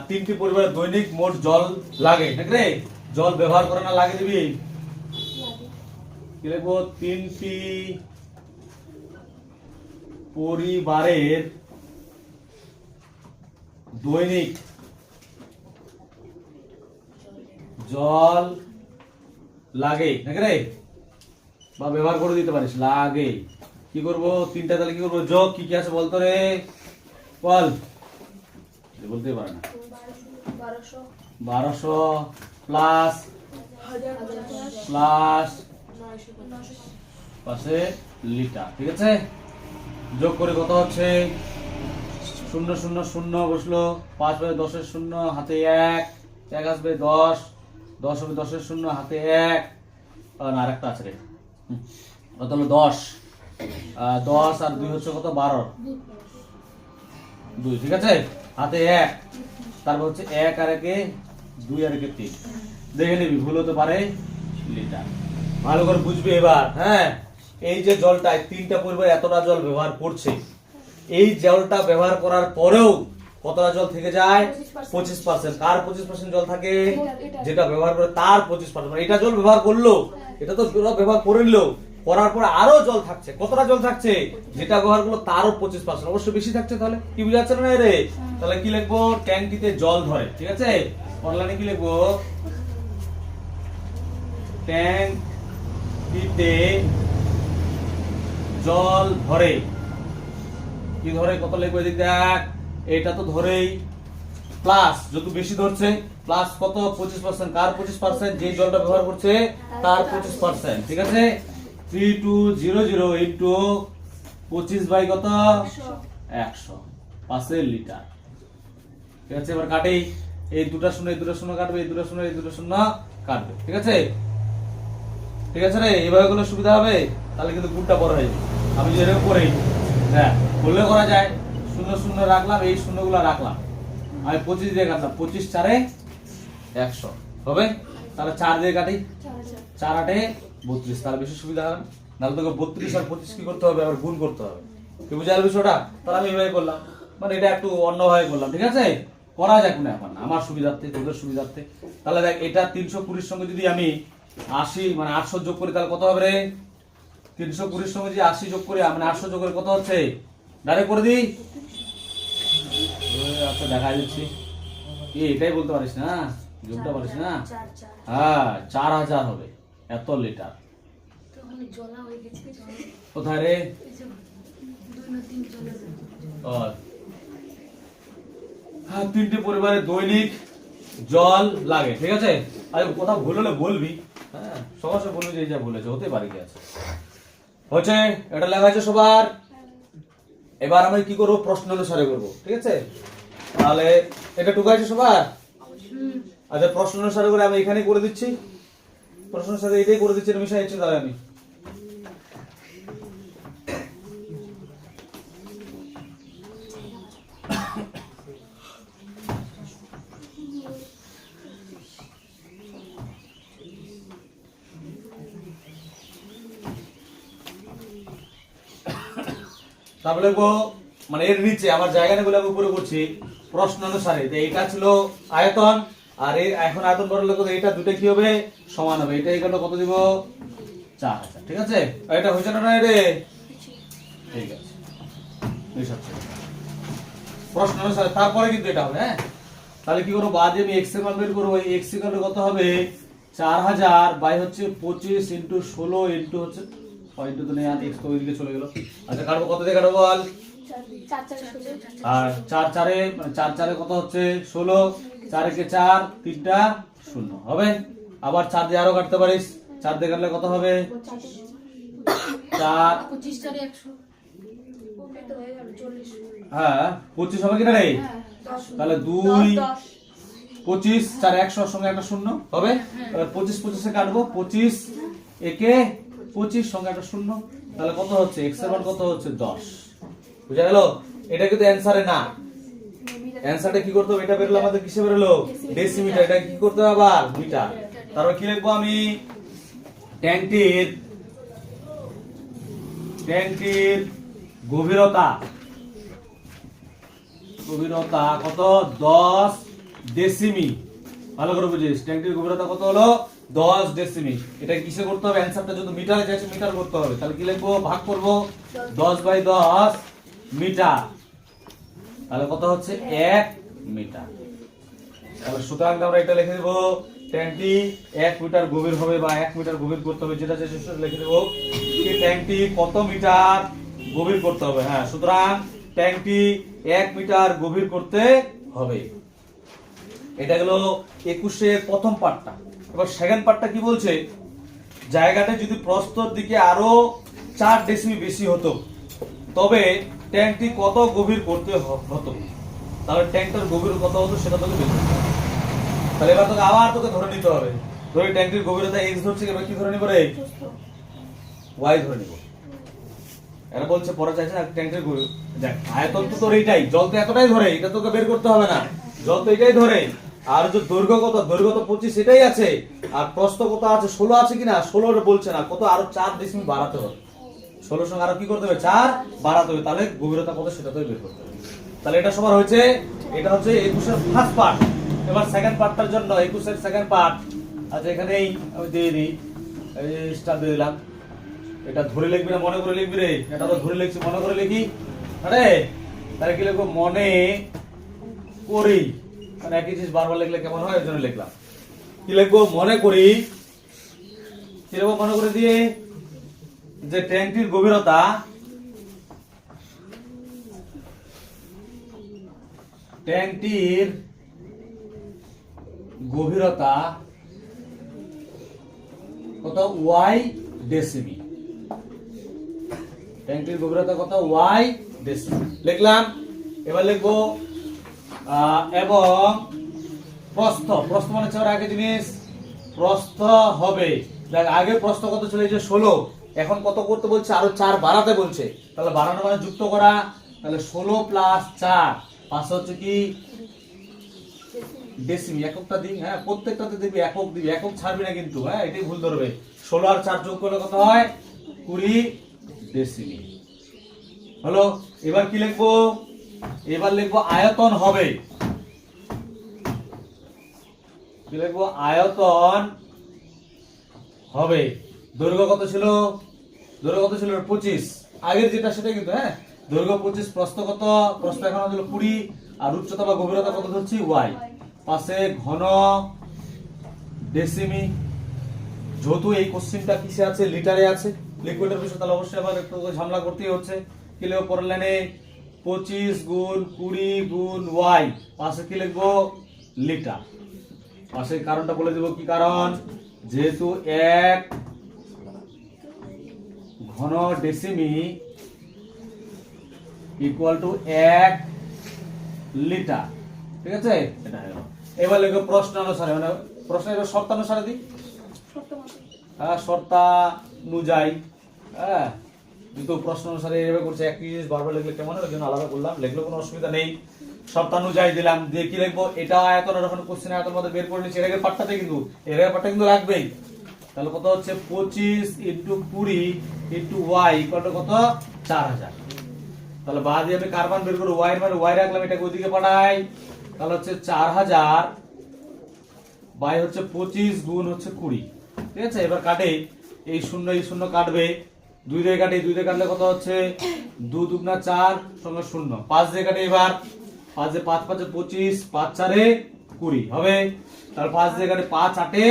তিনটি পরিবারে দৈনিক মোট জল লাগে নাকি রে, জল ব্যবহার করে না লাগে দিবি, কি লিখবো তিনটি পরিবারের দৈনিক জল লাগে নাকি রে, বা ব্যবহার করে দিতে পারিস লাগে। কি করব তিনটা, তাহলে কি করবো যোগ, কি কি আছে বলতো রে, বল, বলতে পারে না, 1200 প্লাস পাশে লিটার, ঠিক আছে। যোগ করে কত হচ্ছে 0 0 0 বসলো, 5 বাই 10 0 হাতে 1, 1 আসবে 10, 10 হবে 10 0 হাতে 1, আর একটা আছে রে, কত হলো 10, 10 আর 2 হচ্ছে কত 12, 2, ঠিক আছে, হাতে 1, তারপর হচ্ছে 1 আর 1 2 আর 1 3, দেখে নিবি ভুল হতে পারে, লিটার। ভালো করে বুঝবি এবার। হ্যাঁ, এই যে জলটা তিনটা পরিবার এতটা জল ব্যবহার করছে, এই জলটা ব্যবহার করার পরেও কতটা জল থেকে যায়, 25%। কার 25% জল থাকে, যেটা ব্যবহার করে তার 25%। মানে এটা জল ব্যবহার করলো, এটা তো ব্যবহার করে নিল, করার পরে আরো জল থাকছে, কতটা জল থাকছে, যেটা ব্যবহার করলো তারও 25%, অবশ্যই বেশি থাকছে। তাহলে কি বুঝাচ্ছে না রে, তাহলে কি লিখবো ট্যাঙ্কিতে জল ধরে, ঠিক আছে। অনলাইনে কি লিখবো, ট্যাঙ্কিতে জল ধরে, কি ধরে কত লিখবো, এদিক দেখ, এটা তো ধরেই, প্লাস যত বেশি ধরছে প্লাস কত 25%, কার 25%, যে জলটা ব্যবহার করছে তার 25%, ঠিক আছে। 3200 ইনটু 25 বাই কত 100 পাশে লিটার, ঠিক আছে। এবার কাটি, এই দুটা শূন্য এই দুটো শূন্য কাটবে, এই দুটো শূন্য এই দুটো শূন্য কাটবে, ঠিক আছে, ঠিক আছে রে। এইভাবে করলে সুবিধা হবে, তাহলে কিন্তু গুণটা বড় হয়ে যাবে। আমি যে এরকম করেই, হ্যাঁ করলে করা যায়, 0 0 রাখলাম, এই শূন্যগুলো রাখলাম, আমি 25 দিয়ে কাটলাম, 25 4 100 হবে। তাহলে 4 দিয়ে কাটি, 4 8 32, তাহলে বেশি সুবিধা হবে। নাহলে তোকে 32 আর 25 কি করতে হবে, আবার গুণ করতে হবে, কি বুঝে আসবে বিষয়টা। তাহলে আমি এইভাবে করলাম, মানে এটা একটু অন্যভাবে করলাম, ঠিক আছে, করা যাক না এখন আমার সুবিধার্থে, তোদের সুবিধার্থে। তাহলে দেখ, এটা 320 সঙ্গে যদি আমি 80 মানে 800 যোগ করি, তাহলে কত হবে রে, 320 সঙ্গে যদি 80 যোগ করি, মানে 800 যোগ করে কত হচ্ছে, ডাইরেক্ট করে দিই, আচ্ছা দেখা দিচ্ছি, এটাই বলতে পারিস না, যোগটা পারিস না, হ্যাঁ 4000 হবে এত লিটার। কোথায় রে, হ্যাঁ তিনটি পরিবারের দৈনিক জল লাগে, ঠিক আছে। আর কোথাও ভুল হলে বলবি, হ্যাঁ সমস্যা বলবি যে যা ভুলেছে, হতে পারে কি আছে, হচ্ছে এটা লেখা আছে সবার। এবার আমি কি করবো, প্রশ্ন অনুসারে করবো, ঠিক আছে। তাহলে এটা টুকু আছে সবার, আচ্ছা প্রশ্ন অনুসারে করে আমি এখানে করে দিচ্ছি, প্রশ্ন অনুসারে এটাই করে দিচ্ছি, মিশাই দিচ্ছি। তাহলে আমি তারপরে মানে এর নিচে আমার জায়গা গুলো উপরে করছি প্রশ্ন অনুসারে। এইটা ছিল আয়তন, আর এখন আয়তন বড় কত, এটা দুটো কি হবে সমান হবে, এটা এখানে কত দিব 4000, ঠিক আছে। এটা হয়েছে না রে, ঠিক আছে। প্রশ্ন অনুসারে তারপরে কিন্তু এটা হবে। হ্যাঁ, তাহলে কি করবো, বাদ দিয়ে আমি এক্স এর মান বের করবো। এক্স ইকুয়াল টু কত হবে, 4000 বাই হচ্ছে 25 ইন্টু 16 ইন্টু হচ্ছে ইন্টু তো নেই, আর এক্স তো ওইদিকে চলে গেল। আচ্ছা কাটবো, কত দিয়ে কাটবো বল, আর 4 4 মানে 4 4 কত হচ্ছে 16, 4 কে 4, 3টা 0 হবে। আবার 4 দিয়ে আরো কাটতে পারিস, 4 দিয়ে কাটলে কত হবে, 4 হ্যাঁ 25 হবে কিনা রে, তাহলে 2 25 4 100 সঙ্গে একটা শূন্য হবে। এবার 25 25 এ কাটবো, 25 একে 25 সঙ্গে একটা শূন্য, তাহলে কত হচ্ছে x এর মান কত হচ্ছে 10। বুঝা গেল? এটা কিন্তু অ্যানসারে না, অ্যানসারটা কি করতে হবে, এটা বেরলো আমাদের কিসে বেরলো, ডেসিমিটার। এটা কি করতে হবে আবার মিটার। তারপর কি লিখবো আমি, ট্যাঙ্কটির গভীরতা কত 10 ডেসিমি। ভালো করে বুঝিস, ট্যাঙ্কটির গভীরতা কত হলো 10 ডেসিমি। এটা কিসে করতে হবে, অ্যানসারটা যদি মিটারে যাচ্ছে মিটার করতে হবে, তাহলে কি লিখবো, ভাগ করব 10/10 মিটার, তাহলে কত হচ্ছে 1 মিটার। তাহলে সুতরাং আমরা এটা লিখে দেব, ট্যাঙ্কটি 1 মিটার গভীর হবে বা 1 মিটার গভীর করতে হবে, যেটা সেটা লিখে দেব কি ট্যাঙ্কটি কত মিটার গভীর করতে হবে। হ্যাঁ, সুতরাং ট্যাঙ্কটি 1 মিটার গভীর করতে হবে। এটা গেল 21 এর প্রথম পার্টটা। এবার সেকেন্ড পার্টটা কি বলছে, জায়গাটা যদি প্রস্তর দিকে আরো 4 ডেসিমি বেশি হতো তবে ট্যাঙ্কটি কত গভীর করতে হতো, তাহলে ট্যাঙ্কটার গভীর কত হতো সেটা তোকে বের করতে হবে। তাহলে এবার তোকে আবার ধরে নিতে হবে, ধরে ট্যাঙ্কটির গভীরতা x ধরছে, এবার কি ধরে নিব রে, y ধরে নিব। এরা বলছে পরে চাইছে না ট্যাঙ্কের গভীর, দেখ আয়তন তো তোর এইটাই, জল তো এতটাই ধরে, এটা তোকে বের করতে হবে না, জল তো এটাই ধরে। আর যে দৈর্ঘ্য কত, দৈর্ঘ্য তো 25 এটাই আছে, আর প্রস্থ কত আছে 16 আছে কিনা, 16 বলছে না, কত আরো 4 ডেসিমিল বাড়াতে হবে, 16 সঙ্গে আরো কি করতে হবে 4 বাড়াতে হবে, তাহলে গভীরতা কত সেটা তো বের করতে হবে। তাহলে এটা সবার হয়েছে, এটা হচ্ছে 21 এর ফার্স্ট পার্ট। এবার সেকেন্ড পার্টটার জন্য 21 এর সেকেন্ড পার্ট। আচ্ছা এখানেই আমি দিয়ে দিই, এই স্টার দিয়ে দিলাম। এটা ধরে লিখবি না মনে করে লিখবি রে, এটা তো ধরে লিখছি মনে করে লিখি। আরে তাহলে কি লিখবো, মনে করি, মানে একই জিনিস বারবার লিখলে কেমন হয়, ওই জন্য লিখলাম। কি লিখবো, মনে করি, কি লিখবো মনে করে দিয়ে, যে ট্যাঙ্কটির গভীরতা কত y ডেসিমি, ট্যাঙ্কটির গভীরতা কত y ডেসিমি লিখলাম। এবার লিখবো এবং প্রস্থ মানে হচ্ছে আগে জিনিস, প্রস্থ হবে, দেখ আগে প্রস্থ কত ছিল এই যে 16, এখন কত করতে বলছে, আরো 4 বাড়াতে বলছে, তাহলে বাড়ানো মানে যুক্ত করা, তাহলে 16 + 4 পাশে হচ্ছে কি ডেসিমি, এককটা দিই। হ্যাঁ, প্রত্যেকটাতে দিবি একক, দিবি একক ছাড়বি না কিন্তু, হ্যাঁ এটাই ভুল ধরবে। 16 আর 4 যোগ করলে কত হয় 20 ডেসিমি হলো। এবার কি লিখবো, এবার লিখবো আয়তন হবে, কি লিখবো, আয়তন হবে। দৈর্ঘ্য কত ছিল, 25, আগের যেটা সেটা কিন্তু, হ্যাঁ দৈর্ঘ্য 25, প্রস্থ কত, প্রস্থ এখন হলো 20, আর উচ্চতা বা গভীরতা কত ধরছি y, পাশে ঘন ডেসিমি। যেহেতু এই কোশ্চেনটা কিসে আছে, লিটারে আছে, লিকুইডের বিষয়, তাহলে অবশ্যই আবার একটু ঝামেলা করতেই হচ্ছে। কি লিখবো পরের লাইনে, 25 × 20 × y, পাশে কি লিখবো লিটার, পাশে কারণটা বলে দেবো কি কারণ, যেহেতু 1 ঘন ডেসিমি ইকুয়াল টু 1 লিটার, ঠিক আছে। এটা হলো, এবার লিখবো প্রশ্ন অনুসারে, মানে প্রশ্নের শর্তানুসারে দিই, হ্যাঁ শর্তানুযায়ী, হ্যাঁ কিন্তু প্রশ্ন অনুসারে এভাবে করছে, একই জিনিস বারবার লিখলে কেমন হয়, ওই জন্য আলাদা করলাম, লিখলে কোনো অসুবিধা নেই। শর্তানুযায়ী দিলাম, দিয়ে কি লিখবো, এটা আয়তন, ওখানে কোশ্চেন আয়তন মধ্যে বের করে নিচ্ছি, এর আগের পার্টটাতে কিন্তু, এর আগের পার্টটা কিন্তু লাগবেই। তাহলে কত হচ্ছে 25 × 20 × y ইকুয়াল টু কত 4000। তাহলে বাদ দিয়ে আমি কার্বন বের করব, y এর মানে y রাখলাম, এটাকে ওইদিকে পাঠাই, তাহলে হচ্ছে 4000 বাই হচ্ছে 25 গুণ হচ্ছে 20, ঠিক আছে। এবার কাটে, এই শূন্য কাটবে, 2 দিয়ে কাটে, 2 দিয়ে কাটলে কত হচ্ছে 2 × 2 = 4 সঙ্গে 0, 5 দিয়ে কাটে, এবার 5 এ 5 5 25, 5 4 এ 20 হবে। তাহলে 5 দিয়ে এখানে 5 8 এ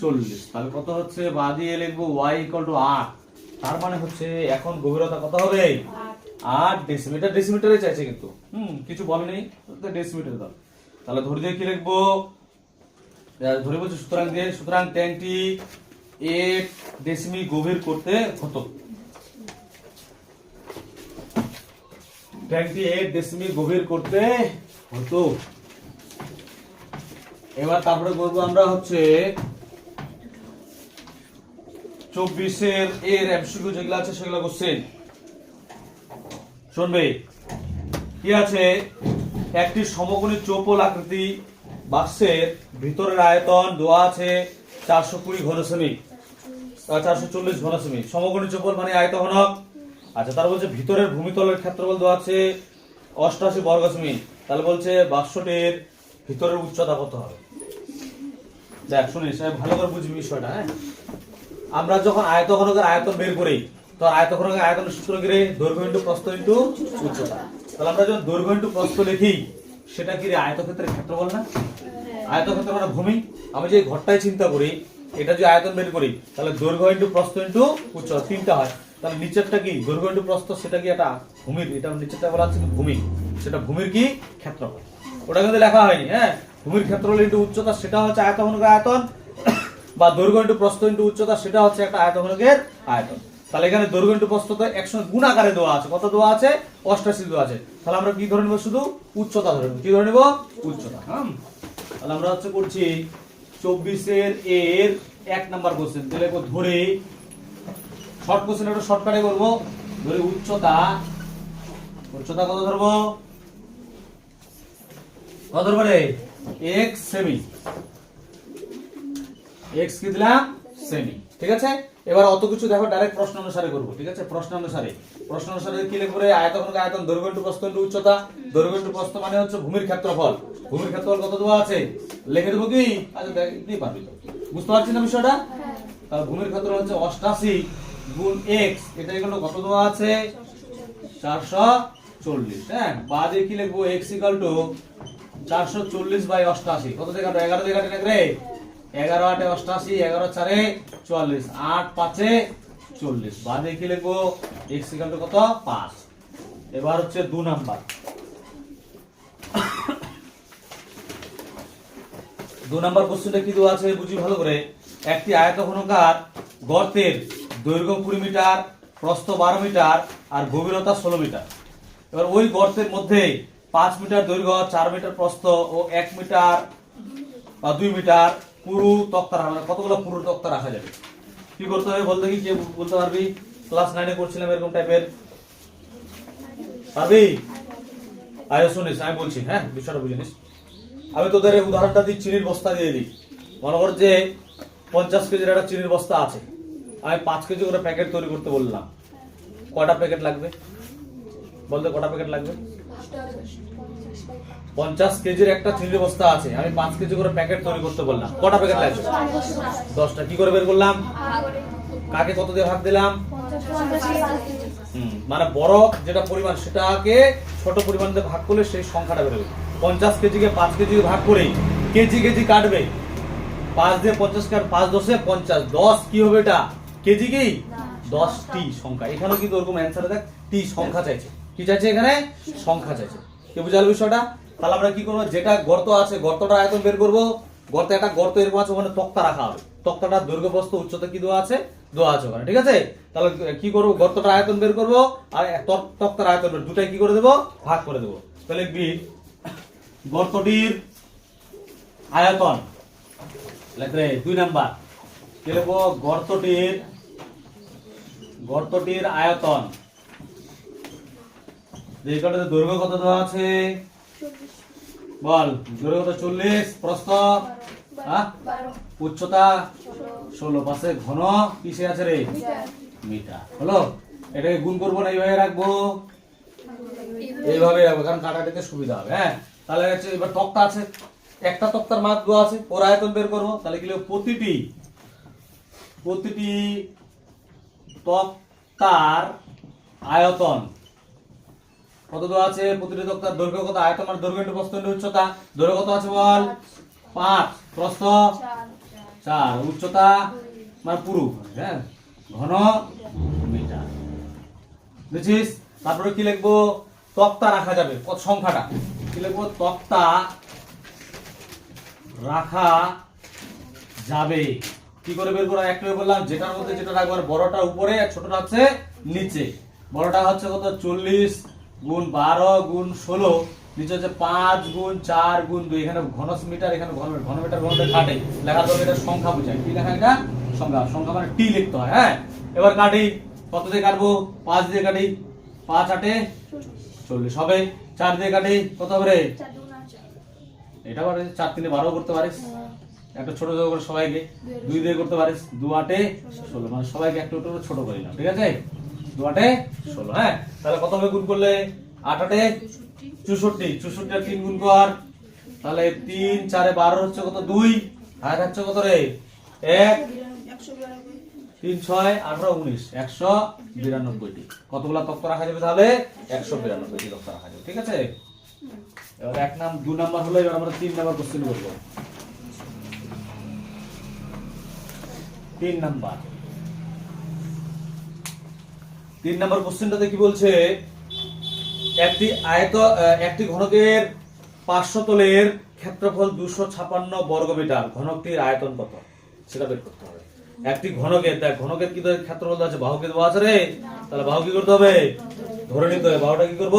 40, তাহলে কত হচ্ছে? বা দিয়ে লিখবো y = 8। তার মানে হচ্ছে এখন গভীরতা কত হবে? 8 ডেসিমিটার। ডেসিমিটারে চাইছে কিন্তু কিছু বলেনি, ডেসিমিটার দাও। তাহলে ধরে দিয়ে কি লিখবো? ধরে বলছি সুতরাং দিয়ে, সুতরাং ট্যাঙ্কটি 8 ডেসিমি গভীর করতে হতো। ট্যাঙ্কটি 8 ডেসিমি গভীর করতে হতো। এবার তারপরে করবো আমরা হচ্ছে 24 এর এমসিকিউ যেগুলো আছে সেগুলো কোশ্চেন শুনবে। কি আছে? একটি সমকোণী চৌপল আকৃতি বাক্সের ভিতরের আয়তন দেওয়া আছে 420 ঘন সেমি, 440 ঘন সেমি। সমকোণী চৌপল মানে আয়তঘনক। আচ্ছা, তার বলছে ভিতরের ভূমিতলের ক্ষেত্রফল দেওয়া আছে 88 বর্গ সেমি। তাহলে বলছে বাক্সটির ভিতরের উচ্চতা কত হবে? দেখ শুনিস, ভালো করে বুঝবি বিষয়টা। হ্যাঁ, আমরা যখন আয়তঘনকের আয়তন বের করি, তো আয়তঘনকের আয়তনের সূত্র কি রে? দৈর্ঘ্য ইনটু প্রস্থ ইনটু উচ্চতা। তাহলে আমরা যখন দৈর্ঘ্য ইনটু প্রস্থ লিখি, সেটা কি রে? আয়তক্ষেত্রের ক্ষেত্রফল না? আয়তক্ষেত্র মানে ভূমি। আমি যে ঘরটাই চিন্তা করি, এটা যে আয়তন বের করি, তাহলে দৈর্ঘ্য ইনটু প্রস্থ ইনটু উচ্চতা তিনটা হয়। তাহলে নিচেরটা কি? দৈর্ঘ্য ইনটু প্রস্থ, সেটা কি একটা ভূমির, এটা নিচেরটা বলা হচ্ছে ভূমি, সেটা ভূমির কি? ক্ষেত্রফল। ওটা কিন্তু লেখা হয়নি। হ্যাঁ, ভূমির ক্ষেত্রফল ইনটু উচ্চতা, সেটা হচ্ছে আয়তঘনকের আয়তন, বা দৈর্ঘ্য ইনটু প্রস্থ ইনটু উচ্চতা, সেটা হচ্ছে একটা আয়তঘনকের আয়তন। তাহলে এখানে দৈর্ঘ্য ইনটু প্রস্থ তো একসঙ্গে গুণ আকারে দেওয়া আছে। কত দেওয়া আছে? 88 দেওয়া আছে। তাহলে আমরা কি ধরে নেব? শুধু উচ্চতা ধরে নেব। কি ধরে নেব? উচ্চতা। তাহলে আমরা হচ্ছে করছি 24 এর 1 নাম্বার কোশ্চেন। তাহলে ধরে শর্ট কোশ্চেন, একটা শর্টকাটে করব। ধরে উচ্চতা, উচ্চতা কত ধরবো? কত ধরবো রে? x semi. x কি দিলাম? সেমি। ঠিক আছে, এবার অত কিছু দেখো ডাইরেক্ট প্রশ্ন অনুসারে করব। ঠিক আছে, প্রশ্ন অনুসারে কি লিখবো রে? আয়তঘনকের আয়তন দৈর্ঘ্য ইনটু প্রস্থ ইনটু উচ্চতা। দৈর্ঘ্য ইনটু প্রস্থ মানে হচ্ছে ভূমির ক্ষেত্রফল। ভূমির ক্ষেত্রফল কত দেওয়া আছে? লিখে দেবো কি? আচ্ছা দেখতেই পারবি তো, বুঝতে পারছিস না বিষয়টা? তাহলে ভূমির ক্ষেত্রফল হচ্ছে 88 গুণ x, এটা এগুলো কত দেওয়া আছে? 440। হ্যাঁ, বাদে কি লিখবো? x = 440 by 88। কত দেখা? 11 দেখা রে। 11 8 88, 11 4 44, 8 5 40। বাদে কি লিখবো? x = কত? 5। এবার হচ্ছে 2 নাম্বার। 2 নাম্বার কোশ্চেনটা কি দেওয়া আছে বুঝি ভালো করে। একটি আয়তঘনকার গর্তের দৈর্ঘ্য 20 মিটার, প্রস্থ 12 মিটার আর গভীরতা 16 মিটার। এবার ওই গর্তের মধ্যে 5 মিটার দৈর্ঘ্য, 4 মিটার প্রস্থ ও 1 মিটার বা 2 মিটার পুরু তক্তা রাখা। কতগুলো পুরু তক্তা রাখা যাবে? কি করতে হবে বলতে? কি কে বলতে পারবি? ক্লাস 9 এ করছিলাম এরকম টাইপের। পারবি? আয় শুনিস, আমি বলছি। হ্যাঁ, বিষয়টা বুঝে নিস। আমি তোদের এই উদাহরণটা দিই, চিনির বস্তা দিয়ে দিই। মনে কর যে 50 কেজির একটা চিনির বস্তা আছে, আমি 5 কেজি করে প্যাকেট তৈরি করতে বললাম। কয়টা প্যাকেট লাগবে বলতে? কটা প্যাকেট লাগবে? 50 কেজির একটা চিনির বস্তা আছে, আমি 5 কেজি করে প্যাকেট তৈরি করতে বললাম। কটা প্যাকেট লাগবে? 10টা। কি করে বের করলাম? কাকে কত দিয়ে ভাগ দিলাম? মানে বড় যেটা পরিমাণ, সেটাকে ছোট পরিমাণ দিয়ে ভাগ করলে সেই সংখ্যাটা বেরোবে। 50 কেজিকে 5 কেজি ভাগ করে কেজি কেজি কাটবে। 5 দিয়ে 50 কাট, 5 10 এ 50, 10 কি হবে? এটা কেজি কি? 10টি সংখ্যা। এখানেও কিন্তু ওরকম অ্যান্সারে দেখ টি সংখ্যা চাইছে। কি চাইছে এখানে? সংখ্যা চাইছে। কি বুঝালো বিষয়টা? তাহলে আমরা কি করবো? যেটা গর্ত আছে, গর্তটার আয়তন বের করবো। গর্তে একটা গর্ত এরকম আছে, ওখানে তক্তা রাখা হবে। তক্তাটার দৈর্ঘ্য প্রস্থ উচ্চতা কি দেওয়া আছে? দেওয়া আছে ওখানে। ঠিক আছে, তাহলে কি করবো? গর্তটার আয়তন বের করবো আর তক্তার আয়তন বের, দুটাই কি করে দেবো? ভাগ করে দেবো। তাহলে লিখবি গর্তটির আয়তন। লেখবে 2 নাম্বার। কি লিখবো? গর্তটির আয়তন। দৈর্ঘ্য কত দেওয়া আছে? বল। দৈর্ঘ্য কত? 40, প্রস্থ উচ্চতা 16, পাশে ঘন কিসে আছে রে? মিটার। হলো, এটাকে গুণ করবো না এইভাবে রাখবো? এইভাবে রাখবো, কারণ কাটাটিতে সুবিধা হবে। হ্যাঁ, তাহলে হচ্ছে এবার তক্তা আছে, একটা তক্তার মাপ দেওয়া আছে, ওর আয়তন বের করবো। তাহলে কি প্রতিটি তক্তার আয়তন কত দেওয়া আছে? প্রতিটি তক্তার দৈর্ঘ্য কত, আয়তন আর দৈর্ঘ্য ইনটু প্রস্থ ইনটু উচ্চতা। দৈর্ঘ্য কত আছে বল? 5, প্রস্থ 4, উচ্চতা মানে পুরু, হ্যাঁ, ঘন মিটার। বুঝছিস? তারপরে কি লিখবো? তক্তা রাখা যাবে, কত সংখ্যাটা কি লিখবো? তক্তা রাখা যাবে। কি করে বের করা? একটু বললাম, যেটার মধ্যে যেটা রাখবার, বড়টা উপরে আর ছোটটা হচ্ছে নিচে। বড়টা হচ্ছে কত? 40 গুণ 12 গুণ 16, নিচে হচ্ছে 5 গুণ 4 গুণ 2। এখানে ঘন মিটার, এখানে ঘন মিটার কাটে লেখার দরকার, এটা সংখ্যা বোঝায়। কি লেখা? এটা সংখ্যা। সংখ্যা মানে টি লিখতে হয়। হ্যাঁ, এবার কাটি। কত দিয়ে কাটবো? 5 দিয়ে কাটি। 5 8 40 হবে। 4 দিয়ে কাটি, কত হবে রে? এটা পারে 4 3 12 করতে পারিস, একটা ছোট ছোট করে সবাইকে। 2 দিয়ে করতে পারিস, 2 8 16, মানে সবাইকে একটু একটু ছোট করে নিলাম, ঠিক আছে? 2 8 16। হ্যাঁ, তাহলে কত হবে গুণ করলে? 8 8 64, 64 আর 3 গুণ কর, তাহলে 3 4 12 হচ্ছে কত? 2, আর হচ্ছে কত রে? 1 3 6 18 19, 192টি। কতগুলা তক্তা রাখা যাবে তাহলে? 192টি তক্তা রাখা যাবে, ঠিক আছে? এবার 2 নাম্বার হলো, এবার আমরা 3 নাম্বার কোশ্চেন করব। 3 নাম্বার কোশ্চেনটাতে কি বলছে? একটি ঘনকের 500 তলের ক্ষেত্রফল 256 বর্গমিটার, ঘনকটির আয়তন কত সেটা বের করতে হবে। একটি ঘনকের, দেখ ঘনকের কি ক্ষেত্রফল আছে? বাহুকে দেওয়া আছে রে, তাহলে বাহু কি করতে হবে? ধরে নিতে হবে। বাহুটা কি করব?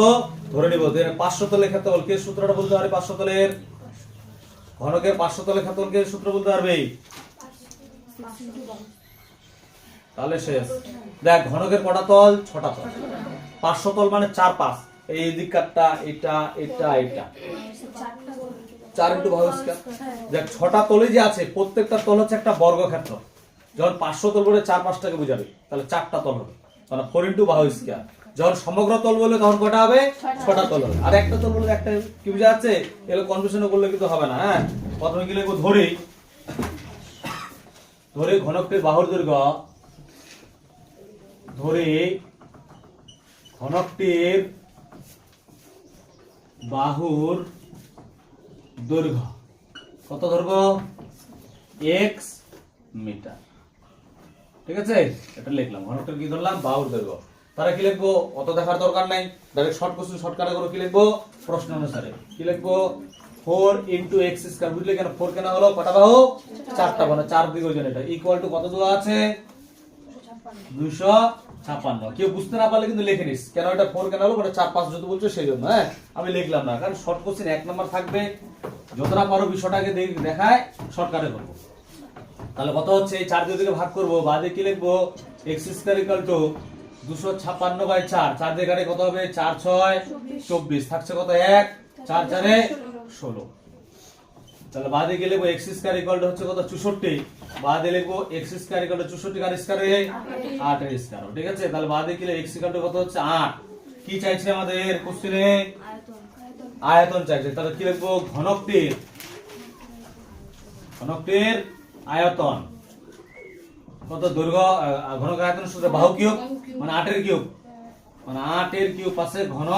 ধরে নিব। 500 তলের ক্ষেত্রফল, কে সূত্রটা বলতে পারে? 500 তলের ঘনকের 500 তলের ক্ষেত্রফল কে সূত্র বলতে পারবে? তাহলে শেষ। দেখ ঘনকের কটা তল? 6টা তল। 500 তল মানে 4 5, এই দিকটা, এটা এটা এটা 4 ইনটু বাহু স্কয়ার। দেখ 6টা তলে যে আছে, প্রত্যেকটা তল হচ্ছে একটা বর্গক্ষেত্র। যখন 500 তল বলে 4 5টাকে বোঝাবে, তাহলে 4টা তল হবে, মানে 4 ইনটু বাহু স্কয়ার। যখন সমগ্র তল বলবে তখন কটা হবে? 6টা তল হবে। আর একটা তল বললে একটা, কি বোঝা যাচ্ছে? এগুলো কনফিউশন করলে কিন্তু হবে না। হ্যাঁ, প্রথমে কি লিখবো? ধরে ঘনকটির বাহুর দৈর্ঘ্য, ধরে ঘনকটির বাহুর দৈর্ঘ্য কত ধরবো? x মিটার, ঠিক আছে? এটা লিখলাম। ঘনকটির কি ধরলাম? বাহুর দৈর্ঘ্য। তারা কি লিখবো? অত দেখার দরকার নাই, ডাইরেক্ট শর্ট কোশ্চেন, শর্টকাটে করে কি লিখবো? প্রশ্ন অনুসারে কি লিখবো? 4 ইনটু এক্স স্কয়ার। বুঝলে কেন 4 কেন হলো? কটা বাহু? 4টা, মানে 4 দিকে ওজন। এটা ইকুয়াল টু কত দেওয়া আছে? 256। কেউ বুঝতে না পারলে কিন্তু লিখে নিস, কেন এটা 4 কেন হলো? মানে 4 5 যত বলছো সেই জন্য। হ্যাঁ, আমি লিখলাম না, কারণ শর্ট কোশ্চেন 1 নাম্বার থাকবে। যতটা পারো বিষয়টাকে দেখায় শর্টকাটে করবো। তাহলে কত হচ্ছে? এই 4 দিয়ে ভাগ করব, বাদে কি লিখবো? x square equal two 256/4। 4 দিয়ে কাটে কত হবে? 4 6 24, থাকছে কত? 1 4 4 16। তাহলে বাদে গেলে x স্কয়ার ইকুয়াল টু হচ্ছে কত? 64। বাদে লিখবো x স্কয়ার ইকুয়াল টু 64 কার স্কয়ার এ 8 এর স্কয়ার, ঠিক আছে? তাহলে বাদে গেলে x ইকুয়াল টু কত হচ্ছে? 8। কি চাইছে আমাদের কোশ্চেনে? আয়তন চাইছে। তাহলে কি লিখবো? ঘনকটির আয়তন কত? দৈর্ঘ্য, ঘনক আয়তনের সূত্র বাহু কিউব, মানে 8 এর কিউব, মানে 8 এর কিউব পাশে ঘন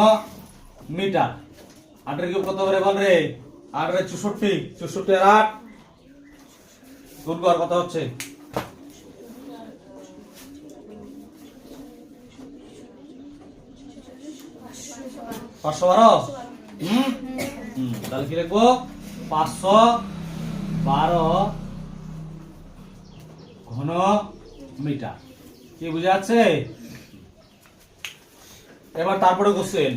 মিটার। 8 এর কিউব কত হবে বল রে? 8 এর 64, 64 এর 8 গুণ কর, কত হচ্ছে? 512। তাহলে কি লিখবো? 512 ঘন মিটার। কি বুঝা যাচ্ছে? এবার তারপরে কোশ্চেন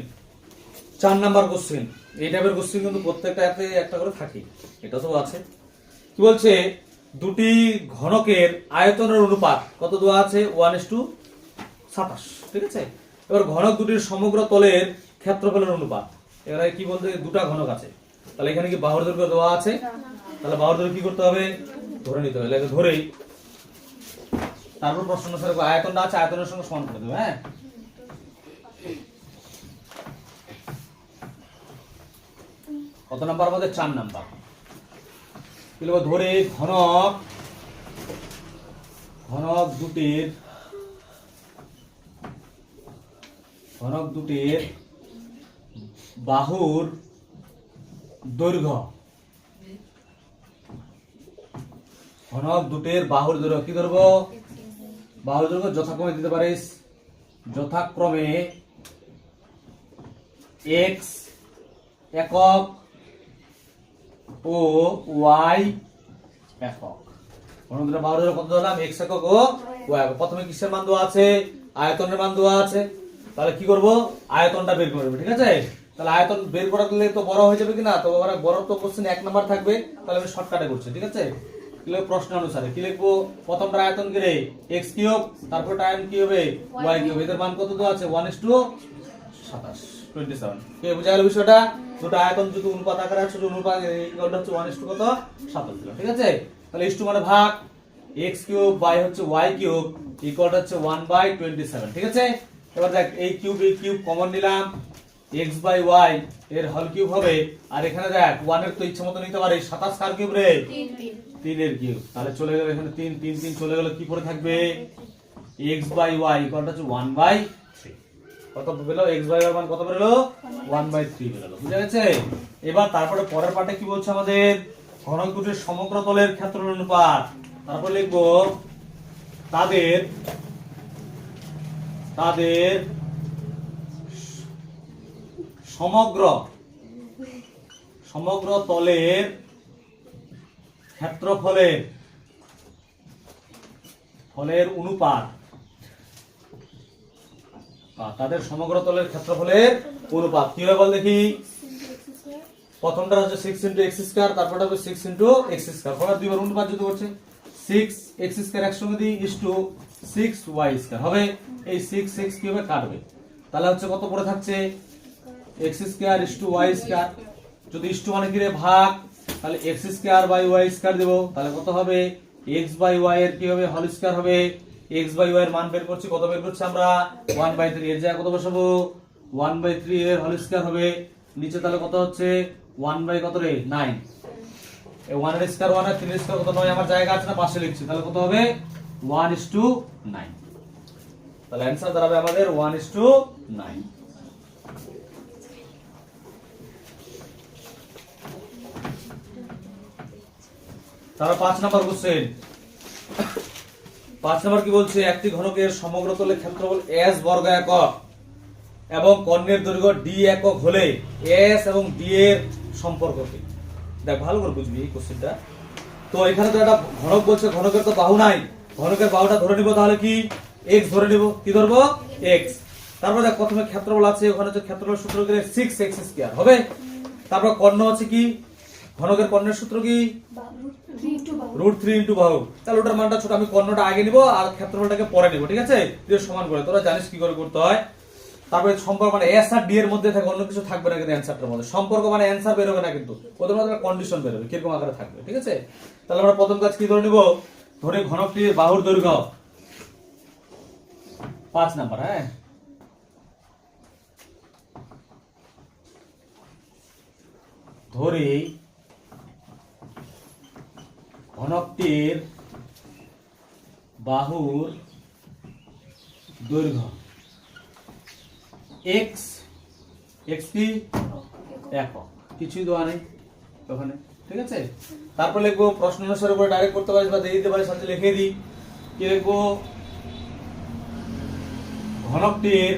4 নাম্বার কোশ্চেন। এই টাইপের কোশ্চেন কিন্তু প্রত্যেকটাতে একটা করে থাকে, এটা তো আছে। কি বলছে? দুটি ঘনকের আয়তনের অনুপাত কত দেওয়া আছে? 1:27, ঠিক আছে? এবার ঘনক দুটির সমগ্র তলের ক্ষেত্রফলের অনুপাত। এবারে কি বলতে? দুটা ঘনক আছে, তাহলে এখানে কি বাহুর দৈর্ঘ্য দেওয়া আছে? তাহলে বাহুর দৈর্ঘ্য কি করতে হবে? ধরে নিতে হবে। ধরেই তারপর প্রশ্ন অনুসারে আয়তনটা আছে, আয়তনের সঙ্গে সমান করে দেবে। হ্যাঁ, কত নাম্বার আমাদের? 4 নাম্বার। ধরে ঘনক দুটির বাহুর দৈর্ঘ্য, ঘনক দুটির বাহুর দৈর্ঘ্য কি ধরবো? বাহুর দৈর্ঘ্য যথাক্রমে দিতে পারিস, যথাক্রমে x একক ও y একক। ঘনক দুটির বাহুর দৈর্ঘ্য কত ধরলাম? x একক ও y একক। প্রথমে কিসের মান দেওয়া আছে? আয়তনের মান দেওয়া আছে। তাহলে কি করব? আয়তনটা বের করব, ঠিক আছে? তাহলে আয়তন বের করলে তো বড় হয়ে যাবে কিনা? তো বড় তো কোশ্চেন 1 নাম্বার থাকবে, তাহলে আমি শর্টকাটে করছি, ঠিক আছে? কি লিখব? প্রশ্ন অনুসারে কি লিখবো? প্রথমটা আয়তন কি রে? x কিউব, তারপর টাইম কি হবে? y cube. এদের মান কত দেওয়া আছে? 1:27 27। কে বুঝা গেল বিষয়টা? দুটো আয়তন যদি অনুপাত আকারে আছে, অনুপাত ইকুয়ালটা হচ্ছে 1:27 দিলাম, ঠিক আছে? তাহলে x2 মানে ভাগ x কিউব বাই হচ্ছে y কিউব ইকুয়ালটা হচ্ছে 1/27, ঠিক আছে? এবার দেখ এই কিউব কমন নিলাম, x বাই y এর হল কিউব হবে, আর এখানে দেখ 1 এর তো ইচ্ছা মতো নিতে পারি, 27 কার কিউব রে? 3 এর কিউব। তাহলে চলে গেল এখানে 3 3 3 চলে গেল, কি পড়ে থাকবে? x বাই y ইকুয়ালটা হচ্ছে 1/3। কত পেলো? x বাই y মান কত পেলো? 1/3 পেলো। বুঝা গেছে? এবার তারপরে পরের পার্টে কি বলছে আমাদের? ঘনক দুটির সমগ্র তলের ক্ষেত্রফল অনুপাত। তারপর লিখবো তাদের সমগ্র তলের ক্ষেত্রফলের অনুপাত। তাদের সমগ্র তলের ক্ষেত্রফলের অনুপাত কি হবে বল দেখি? প্রথমটা হচ্ছে 6 × x², তারপরটা হবে 6 × x²। পরে দুইবার অনুপাত যদি করছে 6x² একসঙ্গে দিই = 6y² হবে। এই 6 কি হবে? কাটবে। তাহলে হচ্ছে কত পড়ে থাকছে? x² = y²। যদি ইস্টু মানে কি রে? ভাগ। তাহলে x²/y² দেব, তাহলে কত হবে? x বাই y এর কি হবে? হোল স্কয়ার হবে। x বাই y এর মান বের করছি, কত বের করছি আমরা? 1/3। এর জায়গায় কত বসাবো? 1/3 এর হোল স্কয়ার হবে। নিচে তাহলে কত হচ্ছে? 1/কত রে? 9। এই 1 এর স্কয়ার 1 আর 3 এর স্কয়ার কত? 9। আমার জায়গা আছে না, পাশে লিখছি। তাহলে কত হবে? 1:9। তাহলে অ্যানসার দাঁড়াবে আমাদের 1:9। তাহলে 5 নাম্বার কোশ্চেন। 5 নাম্বার কি বলছে? একটি ঘনকের সমগ্র তলের ক্ষেত্রফল s বর্গ একক এবং কর্ণের দৈর্ঘ্য d একক হলে s এবং d এর সম্পর্ক কি? দেখ ভালো করে বুঝবি এই কোশ্চেনটা। তো এখানে তো একটা ঘনক বলছে, ঘনকের তো বাহু নাই, ঘনকের বাহুটা ধরে নিব। তাহলে কি? x ধরে নিব। কি ধরবো? x। তারপর দেখ প্রথমে ক্ষেত্রফল আছে, ওখানে হচ্ছে ক্ষেত্রফল সূত্র কি? 6x² হবে। তারপর কর্ণ আছে কি? ঘনকের কর্ণের সূত্র কি? √3 × বাহু। তাহলে ওটার মানটা ছোট, আমি কর্ণটা আগে নিব আর ক্ষেত্রফলটাকে পরে নিব, ঠিক আছে? দুটো সমান করে, তোরা জানিস কি করে করতে হয়। তারপরে সম্পর্ক মানে s আর d এর মধ্যে থাকে, অন্য কিছু থাকবে না কিন্তু অ্যানসারটার মধ্যে। সম্পর্ক মানে অ্যানসার বের হবে না, কিন্তু ওদের মধ্যে একটা কন্ডিশন বের হবে, কিরকম আকারে থাকবে, ঠিক আছে? তাহলে আমরা প্রথম কাজ কি ধরে নিব? ধরে ঘনকটির বাহুর দৈর্ঘ্য 5 নাম্বার। হ্যাঁ, ধরে ঘনকটির বাহুর দৈর্ঘ্য x কি? একক। কিছুই দেওয়া নেই ওখানে, ঠিক আছে? তারপর লিখবো প্রশ্ন অনুসারে করে ডাইরেক্ট করতে পারিস বা দিয়ে দিতে পারিস, সাথে লিখে দিই। কি লিখবো? ঘনকটির,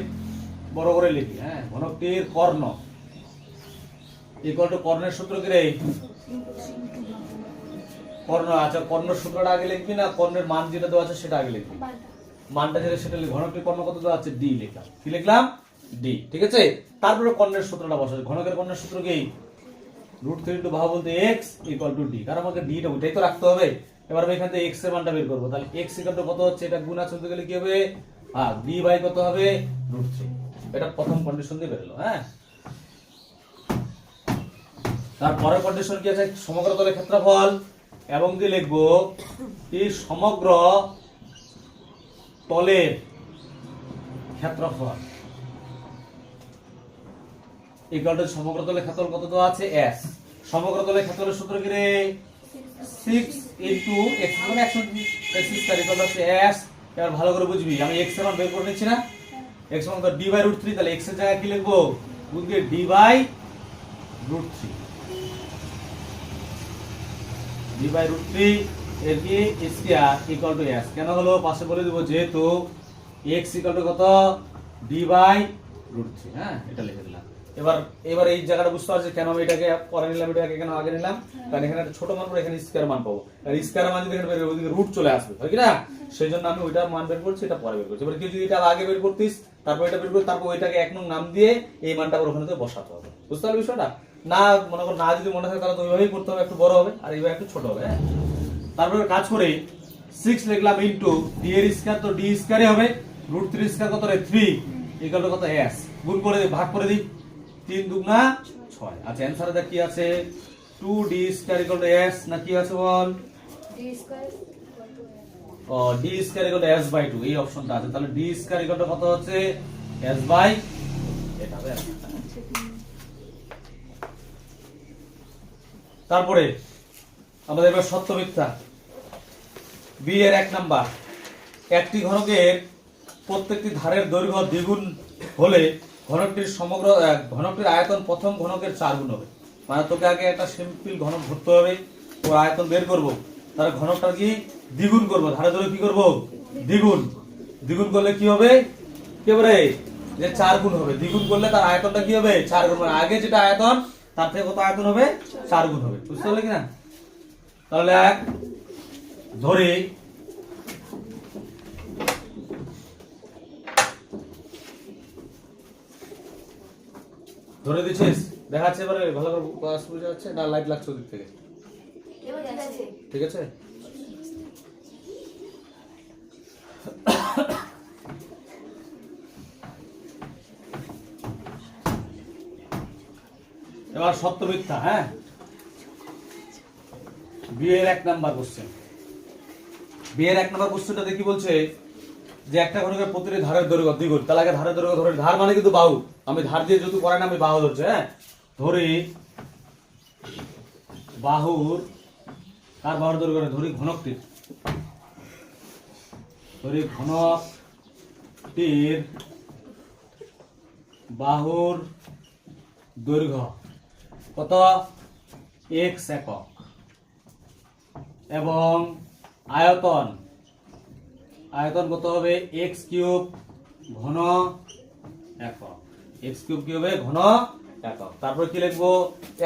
বড় করে লিখি, হ্যাঁ, ঘনকটির কর্ণ ইকুয়াল টু কর্ণের সূত্র কি রে? কর্ণ। আচ্ছা, কর্ণের সূত্রটা আগে লিখবি না কর্ণের মান যেটা দেওয়া আছে সেটা আগে লিখবি? মানটা যেটা সেটা লিখবি। ঘনকটির কর্ণ কত দেওয়া আছে? d লিখলাম। কি লিখলাম? d, ঠিক আছে? তারপরে কর্ণের সূত্রটা বসাই। ঘনকের কর্ণের সূত্র কি? √3 × বাহু বলতে x = d, কারণ আমাকে d টা ওইটাই তো রাখতে হবে। এবার আমি এখান থেকে x এর মানটা বের করব। তাহলে x = কত হচ্ছে? এটা গুণ আছে গেলে কি হবে? d বাই কত হবে? √3। এটা প্রথম কন্ডিশন দিয়ে বেরোলো। হ্যাঁ, তারপরের কন্ডিশন কি আছে? সমগ্র তলের ক্ষেত্রফল এবং কি লিখবো? এই সমগ্র তলের ক্ষেত্রফল ইকুয়াল টু সমগ্র তলের ক্ষেত্রফল কত দেওয়া আছে? s। সমগ্র তলের ক্ষেত্রফলের সূত্র কি রে? 6 × x মানে 100 ইকুয়াল টু s। এবার ভালো করে বুঝবি, আমি x এর মান বের করে নিচ্ছি না? x মান তো d/√3, তাহলে x এর জায়গায় কি লিখবো? গুণ দিয়ে D by root three, D by root three এর কি স্কয়ার ইকুয়াল টু এস। কেন হলো পাশে বলে দেবো যেহেতু এক্স ইকুয়াল টু কত ডি বাই রুট থ্রি। হ্যাঁ, এটা লিখে দিলাম। এবার এই জায়গাটা বুঝতে পারছি কেন আমি এটাকে পরে নিলাম, এটাকে কেন আগে নিলাম, কারণ এখানে একটা ছোট মান পড়ে এখানে স্কয়ার মান পাবো, আর স্কয়ার মান যদি এখানে বের হবে ওইদিকে রুট চলে আসবে, হয় কি না? সেই জন্য আমি ওইটার মান বের করছি, এটা পরে বের করছি। এবার কেউ যদি এটা আগে বের করতিস তারপর এটা বের করতে, তারপর ওইটাকে এক নং নাম দিয়ে এই মানটা আবার ওখানে বসাতে হবে। বুঝতে পারলি বিষয়টা? না মনে করো না যদি মনে থাকে তাহলে তো ওইভাবেই করতে হবে, একটু বড় হবে আর এইভাবে একটু ছোট হবে। হ্যাঁ, তারপরে কাজ করে 6 লিখলাম ইনটু ডি এর স্কয়ার, তো ডি স্কয়ারই হবে রুট 3 স্কয়ার কত রে 3 ইকুয়াল টু কত এস, গুণ করে দিই, ভাগ করে দিই, 3 দুগুণা 6। আচ্ছা অ্যানসারে দেখ কি আছে, 2d square equal to s, না কি আছে বল, d স্কয়ার ও d square equal to s by 2, এই অপশনটা আছে। তাহলে d স্কয়ার ইকুয়াল টু কত হচ্ছে s বাই, এটা হবে। তারপরে আমাদের এবার সত্য মিথ্যা b এর 1 নাম্বার, একটি ঘনকের প্রত্যেকটি ধারের দৈর্ঘ্য দ্বিগুণ হলে ঘনকটির সমগ্র ঘনকটির আয়তন প্রথম ঘনকের 4 গুণ হবে। মানে তোকে আগে একটা সিম্পল ঘনক ধরতে হবে, ওর আয়তন বের করব, তার ঘনকটা কি দ্বিগুণ করব, ধারে ধরে কি করব দ্বিগুণ, দ্বিগুণ করলে কি হবে একেবারে যে 4 গুণ হবে, দ্বিগুণ করলে তার আয়তনটা কি হবে 4 গুণ, মানে আগে যেটা আয়তন তার থেকে কত আয়তন হবে 4 গুণ হবে। বুঝতে পারলে কিনা? তাহলে এক ধরে ধরে দিছিস, দেখাচ্ছে এবারে ভালো করে ক্লাস বুঝা যাচ্ছে না, লাইট লাগছে ওদিক থেকে, এবার ঠিক আছে। ঠিক আছে? এবার সত্য মিথ্যা। হ্যাঁ, বি এর 1 নাম্বার কোশ্চেন, বি এর 1 নাম্বার কোশ্চেনটা দেখি বলছে যে একটা ঘনকের প্রতিটি ধারের দৈর্ঘ্য দ্বিগুণ, তাহলে আগে ধারের দৈর্ঘ্য ধরে, ধার মানে কিন্তু বাহু, আমি ধার দিয়ে যেহেতু করাই না আমি বাহু ধরছি। হ্যাঁ, ধরি বাহুর, কার বাহুর দৈর্ঘ্য, ধরি ঘনকটির, ধরি ঘনকটির বাহুর দৈর্ঘ্য কত x একক এবং আয়তন, আয়তন কত হবে x কিউব ঘন একক, x কিউব কি হবে ঘন একক। তারপর কি লিখবো,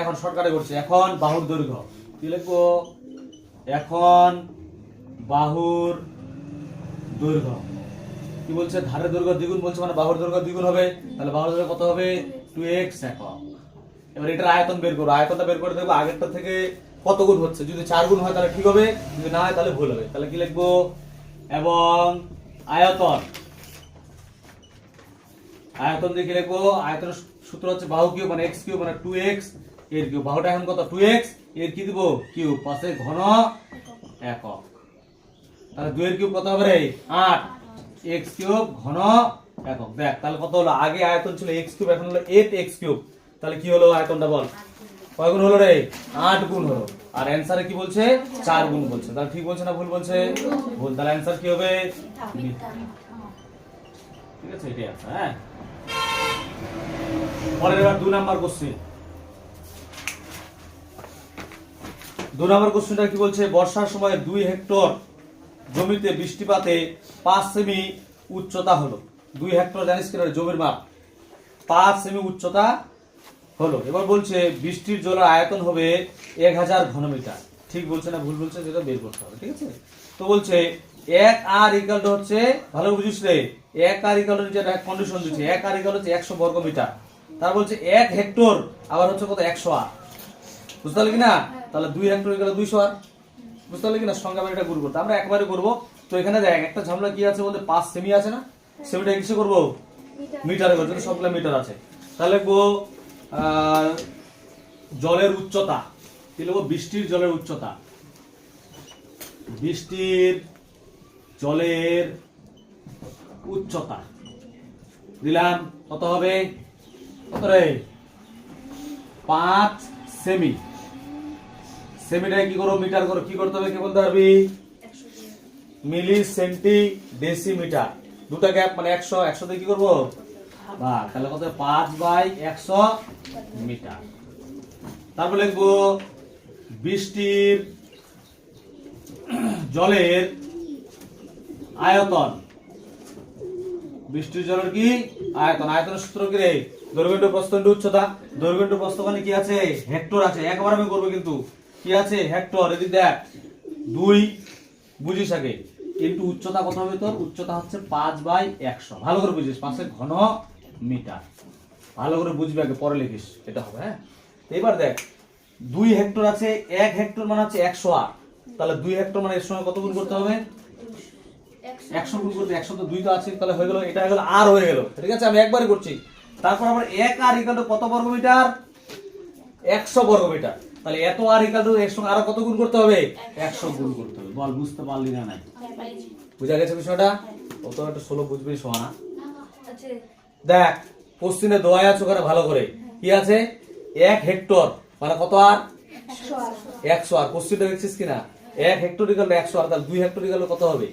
এখন শর্টকাটে করছি, এখন বাহুর দৈর্ঘ্য কি লিখবো, এখন বাহুর দৈর্ঘ্য কি বলছে, ধারের দৈর্ঘ্য দ্বিগুণ বলছে, মানে বাহুর দৈর্ঘ্য দ্বিগুণ হবে, তাহলে বাহুর দৈর্ঘ্য কত হবে 2x একক। এবার এটার আয়তন বের করবো, আয়তনটা বের করে দেখবো আগেরটা থেকে কত গুণ হচ্ছে, যদি 4 গুণ হয় তাহলে ঠিক হবে, যদি না হয় তাহলে ভুল হবে। তাহলে কি লিখবো, এবং আয়তন, আয়তন দিয়ে কি লিখবো, আয়তনের সূত্র হচ্ছে বাহু কিউব মানে x কিউব মানে 2x এর কিউব, বাহুটা এখন কত 2x এর কি দিব কিউব, পাশে ঘন একক, তাহলে 2 এর কিউব কত হবে রে 8, x কিউব ঘন একক। দেখ তাহলে কত হলো, আগে আয়তন ছিল x কিউব, এখন হলো 8x কিউব, তাহলে কি হলো আয়তনটা বল, কয় গুণ হলো রে 8 গুণ হলো, আর অ্যানসারে কি বলছে 4 গুণ বলছে। তাহলে ঠিক বলছে না ভুল বলছে, ভুল, তাহলে অ্যানসার কি হবে মিথ্যা। ঠিক আছে, এটাই আছে। হ্যাঁ, পরের এবার 2 নাম্বার কোশ্চেন, 2 নাম্বার কোশ্চেনটা কি বলছে, বর্ষার সময় 2 হেক্টর জমিতে বৃষ্টিপাতে 5 সেমি উচ্চতা হলো, 2 হেক্টর জানিস কিনা জমির মাপ, 5 সেমি উচ্চতা হলো। এবার বলছে বৃষ্টির জলের আয়তন হবে 1000 ঘনমিটার, ঠিক বলছে না ভুল বলছে, যেটা বের করতে হবে। ঠিক আছে, তো বলছে 1 আর ইকুয়াল টু হচ্ছে, ভালো বুঝিস রে, 1 আর ইকুয়াল টু যেটা কন্ডিশন দিচ্ছে, 1 আর ইকুয়াল হচ্ছে 100 বর্গ মিটার, তার বলছে 1 হেক্টর আবার হচ্ছে কত 100 আর, বুঝতে পারলি কিনা? তাহলে 2 হেক্টর ইকুয়াল 200 আর, বুঝতে পারলি কিনা? সংখ্যা এটা গুণ করতে আমরা একবারে করবো। তো এখানে দেখ একটা ঝামেলা কি আছে বলতে, 5 সেমি আছে না, সেমিটা কিসে করবো মিটারে করবো, সবগুলো মিটার আছে। তাহলে জলের উচ্চতা কি লিখবো, বৃষ্টির জলের উচ্চতা, বৃষ্টির জলের উচ্চতা দিলাম কত হবে, কত রে 5 সেমি, সেমিটাকে কি করো মিটার করো, কি করতে হবে কি বলতে পারবি, মিলি সেন্টি ডেসিমিটার, দুটা গ্যাপ মানে 100, 100 দিয়ে কি করবো ভাগ, তাহলে কত 5/100 মিটার। তারপর লিখবো বৃষ্টির জলের আয়তন। বৃষ্টির জলের কি আয়তন? আয়তনের সূত্র কি রে? দৈর্ঘ্য ইনটু প্রস্থ ইনটু উচ্চতা। দৈর্ঘ্য ইনটু প্রস্থ মানে কি আছে? হেক্টর আছে। একবার আমি করবো কিন্তু কি আছে? হেক্টর। এদিক দেখ 2 বুঝিস আগে ইনটু উচ্চতা কত হবে তোর? উচ্চতা হচ্ছে 5/100। ভালো করে বুঝিস, 5 ঘন মিটার। ভালো করে বুঝবি আগে, পরে লিখিস, এটা হবে। হ্যাঁ, এবার দেখ 2 হেক্টর আছে, 1 হেক্টর মানে হচ্ছে 108। তাহলে 2 হেক্টর মানে এর সঙ্গে কত গুণ করতে হবে? 100 গুণ করতে, 100 তো 2 তো আছে, তাহলে হয়ে গেল, এটা হয়ে গেল আর হয়ে গেল। ঠিক আছে, আমি একবারই করছি। তারপর আবার 1 আর ইকুয়াল টু কত বর্গ মিটার? 100 বর্গ মিটার। তাহলে এত আর ইকুয়াল টু এর সঙ্গে আরো কত গুণ করতে হবে? 100 গুণ করতে হবে। বল বুঝতে পারলি না? নাই বুঝা গেছে বিষয়টা? কত একটা 16 বুঝবি সোনা। আচ্ছা দেখ কোশ্চেনে দোয়া আছে ওখানে ভালো করে কি আছে? 1 হেক্টর মানে কত? আর 100 আর। কোশ্চেনটা দেখছিস কিনা? 1 হেক্টর ইকুয়াল টু 100 আর, তাহলে 2 হেক্টর ইকুয়াল টু কত হবে?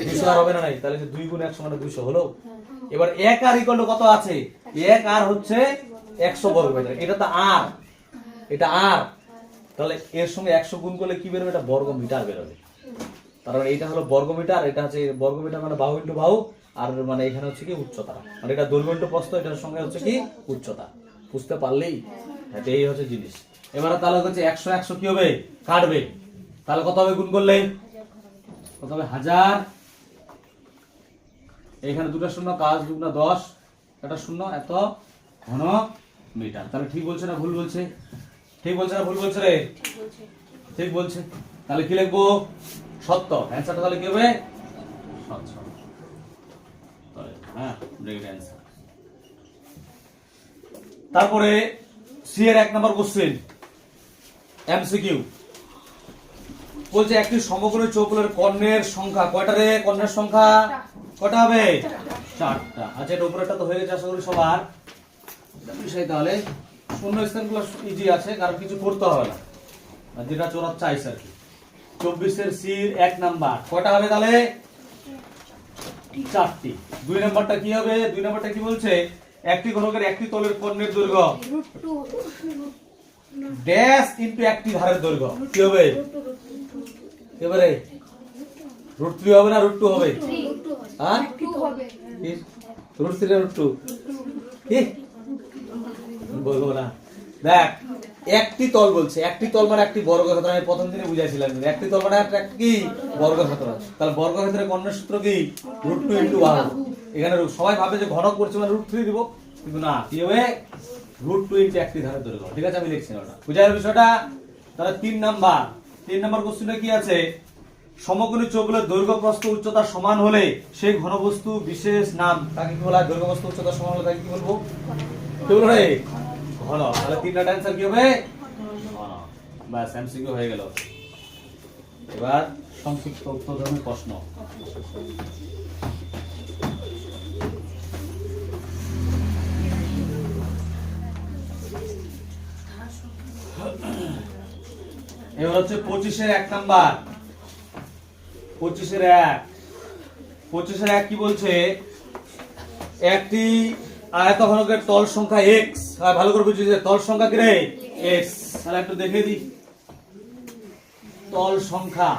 200 আর হবে না? নাই, তাহলে 2 গুণ 100 মানে 200 হলো। এবার 1 আর ইকুয়াল টু কত আছে? 1 আর হচ্ছে 100 বর্গ মিটার। এটা তো আর, এটা আর, তাহলে এর সঙ্গে 100 গুণ করলে কি বেরোবে? এটা বর্গ মিটার বেরোবে। তার মানে এটা হলো বর্গ মিটার, এটা হচ্ছে বর্গ মিটার মানে বাহু ইনটু বাহু, আর মানে এখানে হচ্ছে কি উচ্চতা, মানে এটা দৈর্ঘ্য ইনটু প্রস্থ, এটার সঙ্গে হচ্ছে কি উচ্চতা। বুঝতে পারলেই? এই হচ্ছে জিনিস। এবারে তাহলে হচ্ছে 100 100 কি হবে? কাটবে। তাহলে কত হবে গুণ করলে? কত হবে? 1000। এখানে দুটো শূন্য, কাজ 2 গুণা 10, এটা শূন্য, এত ঘন মিটার। তাহলে ঠিক বলছে না ভুল বলছে? ঠিক বলছে না ভুল বলছে রে? ঠিক বলছে। তাহলে কি লিখবো? সত্য। অ্যানসারটা তাহলে কি হবে? সত্য। হ্যাঁ, রাইট অ্যানসার। তারপরে সি এর 1 নম্বর কোশ্চেন এমসিকিউ বলছে একটি সমকোণী চৌকোণের কর্ণের সংখ্যা কয়টা রে? কর্ণের সংখ্যা কয়টা হবে? 4টা। আচ্ছা, এটা উপরেরটা তো হয়ে গেছে আশা করি সবার বিষয়। তাহলে শূন্য স্থানগুলো ইজি আছে, কারণ কিছু করতে হবে না, যেটা চোরা চাইছে আর কি। 24 এর সি এর 1 নাম্বার কয়টা হবে? তাহলে 4টি। 2 নাম্বারটা কি হবে? 2 নাম্বারটা কি বলছে? একটি ঘনকের একটি তলের কর্ণের দৈর্ঘ্য ড্যাশ ইনটু একটি ধারের দৈর্ঘ্য কি হবে? এবারে √3 হবে না √2 হবে? হ্যাঁ, √3 না √2 কি বলবো না। দেখ একটি তল বলছে, একটি তল মানে একটি বর্গক্ষেত্র। আমি প্রথম দিনে বুঝাইছিলাম একটি তল মানে একটা কি বর্গক্ষেত্র। তাহলে বর্গক্ষেত্রের কর্ণের সূত্র কি? √2 ইনটু বাহু। এখানে সবাই ভাবে যে ঘনক করছে মানে √3 দিব, কিন্তু না, কি হবে? √2 ইনটু একটি ধারের দৈর্ঘ্য। ঠিক আছে, আমি লিখছি না, বুঝাই বিষয়টা। তাহলে 3 নাম্বার কোশ্চেনটা কি আছে? সমকোণী চৌকোণের দৈর্ঘ্য প্রস্থ উচ্চতা সমান হলে সেই ঘনবস্তু বিশেষ নাম তাকে কি বলা হয়? দৈর্ঘ্য প্রস্থ উচ্চতা সমান হলে তাকে কি বলবো? কি বলবো রে? ঘন। তাহলে 3টা অ্যানসার কি হবে? ঘন। বাস, এমসিকিউ হয়ে গেল। এবার সংক্ষিপ্ত উত্তর ধর্মী প্রশ্ন। এবার হচ্ছে 25 এর 1 নাম্বার। 25 এর 1 কি বলছে? একটি আয়তঘনকের তল সংখ্যা x। ভালো করে বুঝিস, তল সংখ্যা কি রে? x। তাহলে একটু দেখে দিই, তল সংখ্যা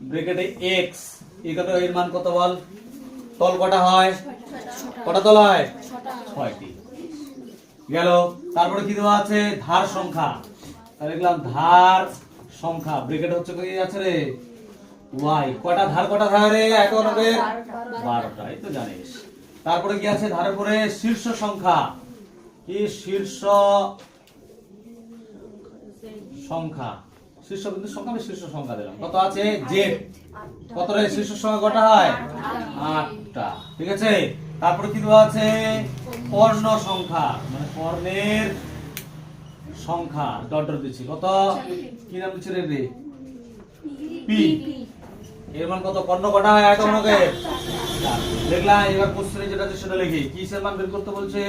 ব্র্যাকেটে x এর মান কত বল? তল কটা হয়? কটা তল হয়? 6টি। গেল। তারপরে কি দেওয়া আছে? ধার সংখ্যা। তাহলে লিখলাম ধার সংখ্যা ব্র্যাকেট হচ্ছে কি আছে রে? y। কটা ধার রে আয়তঘনকের? 12টা। এই তো জানিস। তারপরে কি আছে? ধারের পরে শীর্ষ সংখ্যা। কি শীর্ষ সংখ্যা? শীর্ষ বিন্দু সংখ্যা, আমি শীর্ষ সংখ্যা দিলাম। কত আছে? z। কত রে? শীর্ষ সংখ্যা কটা হয়? 8টা। ঠিক আছে। তারপরে কি দেওয়া আছে? কর্ণ সংখ্যা, মানে কর্ণের সংখ্যা। ডট দিচ্ছি। কত? কি নাম দিচ্ছি রে? পি। এর মান কত? কর্ণ কটা হয় আয়তঘনকের? দেখলাম। এবার কোশ্চেনে যেটা আছে সেটা লিখি। কিসের মান বের করতে বলছে?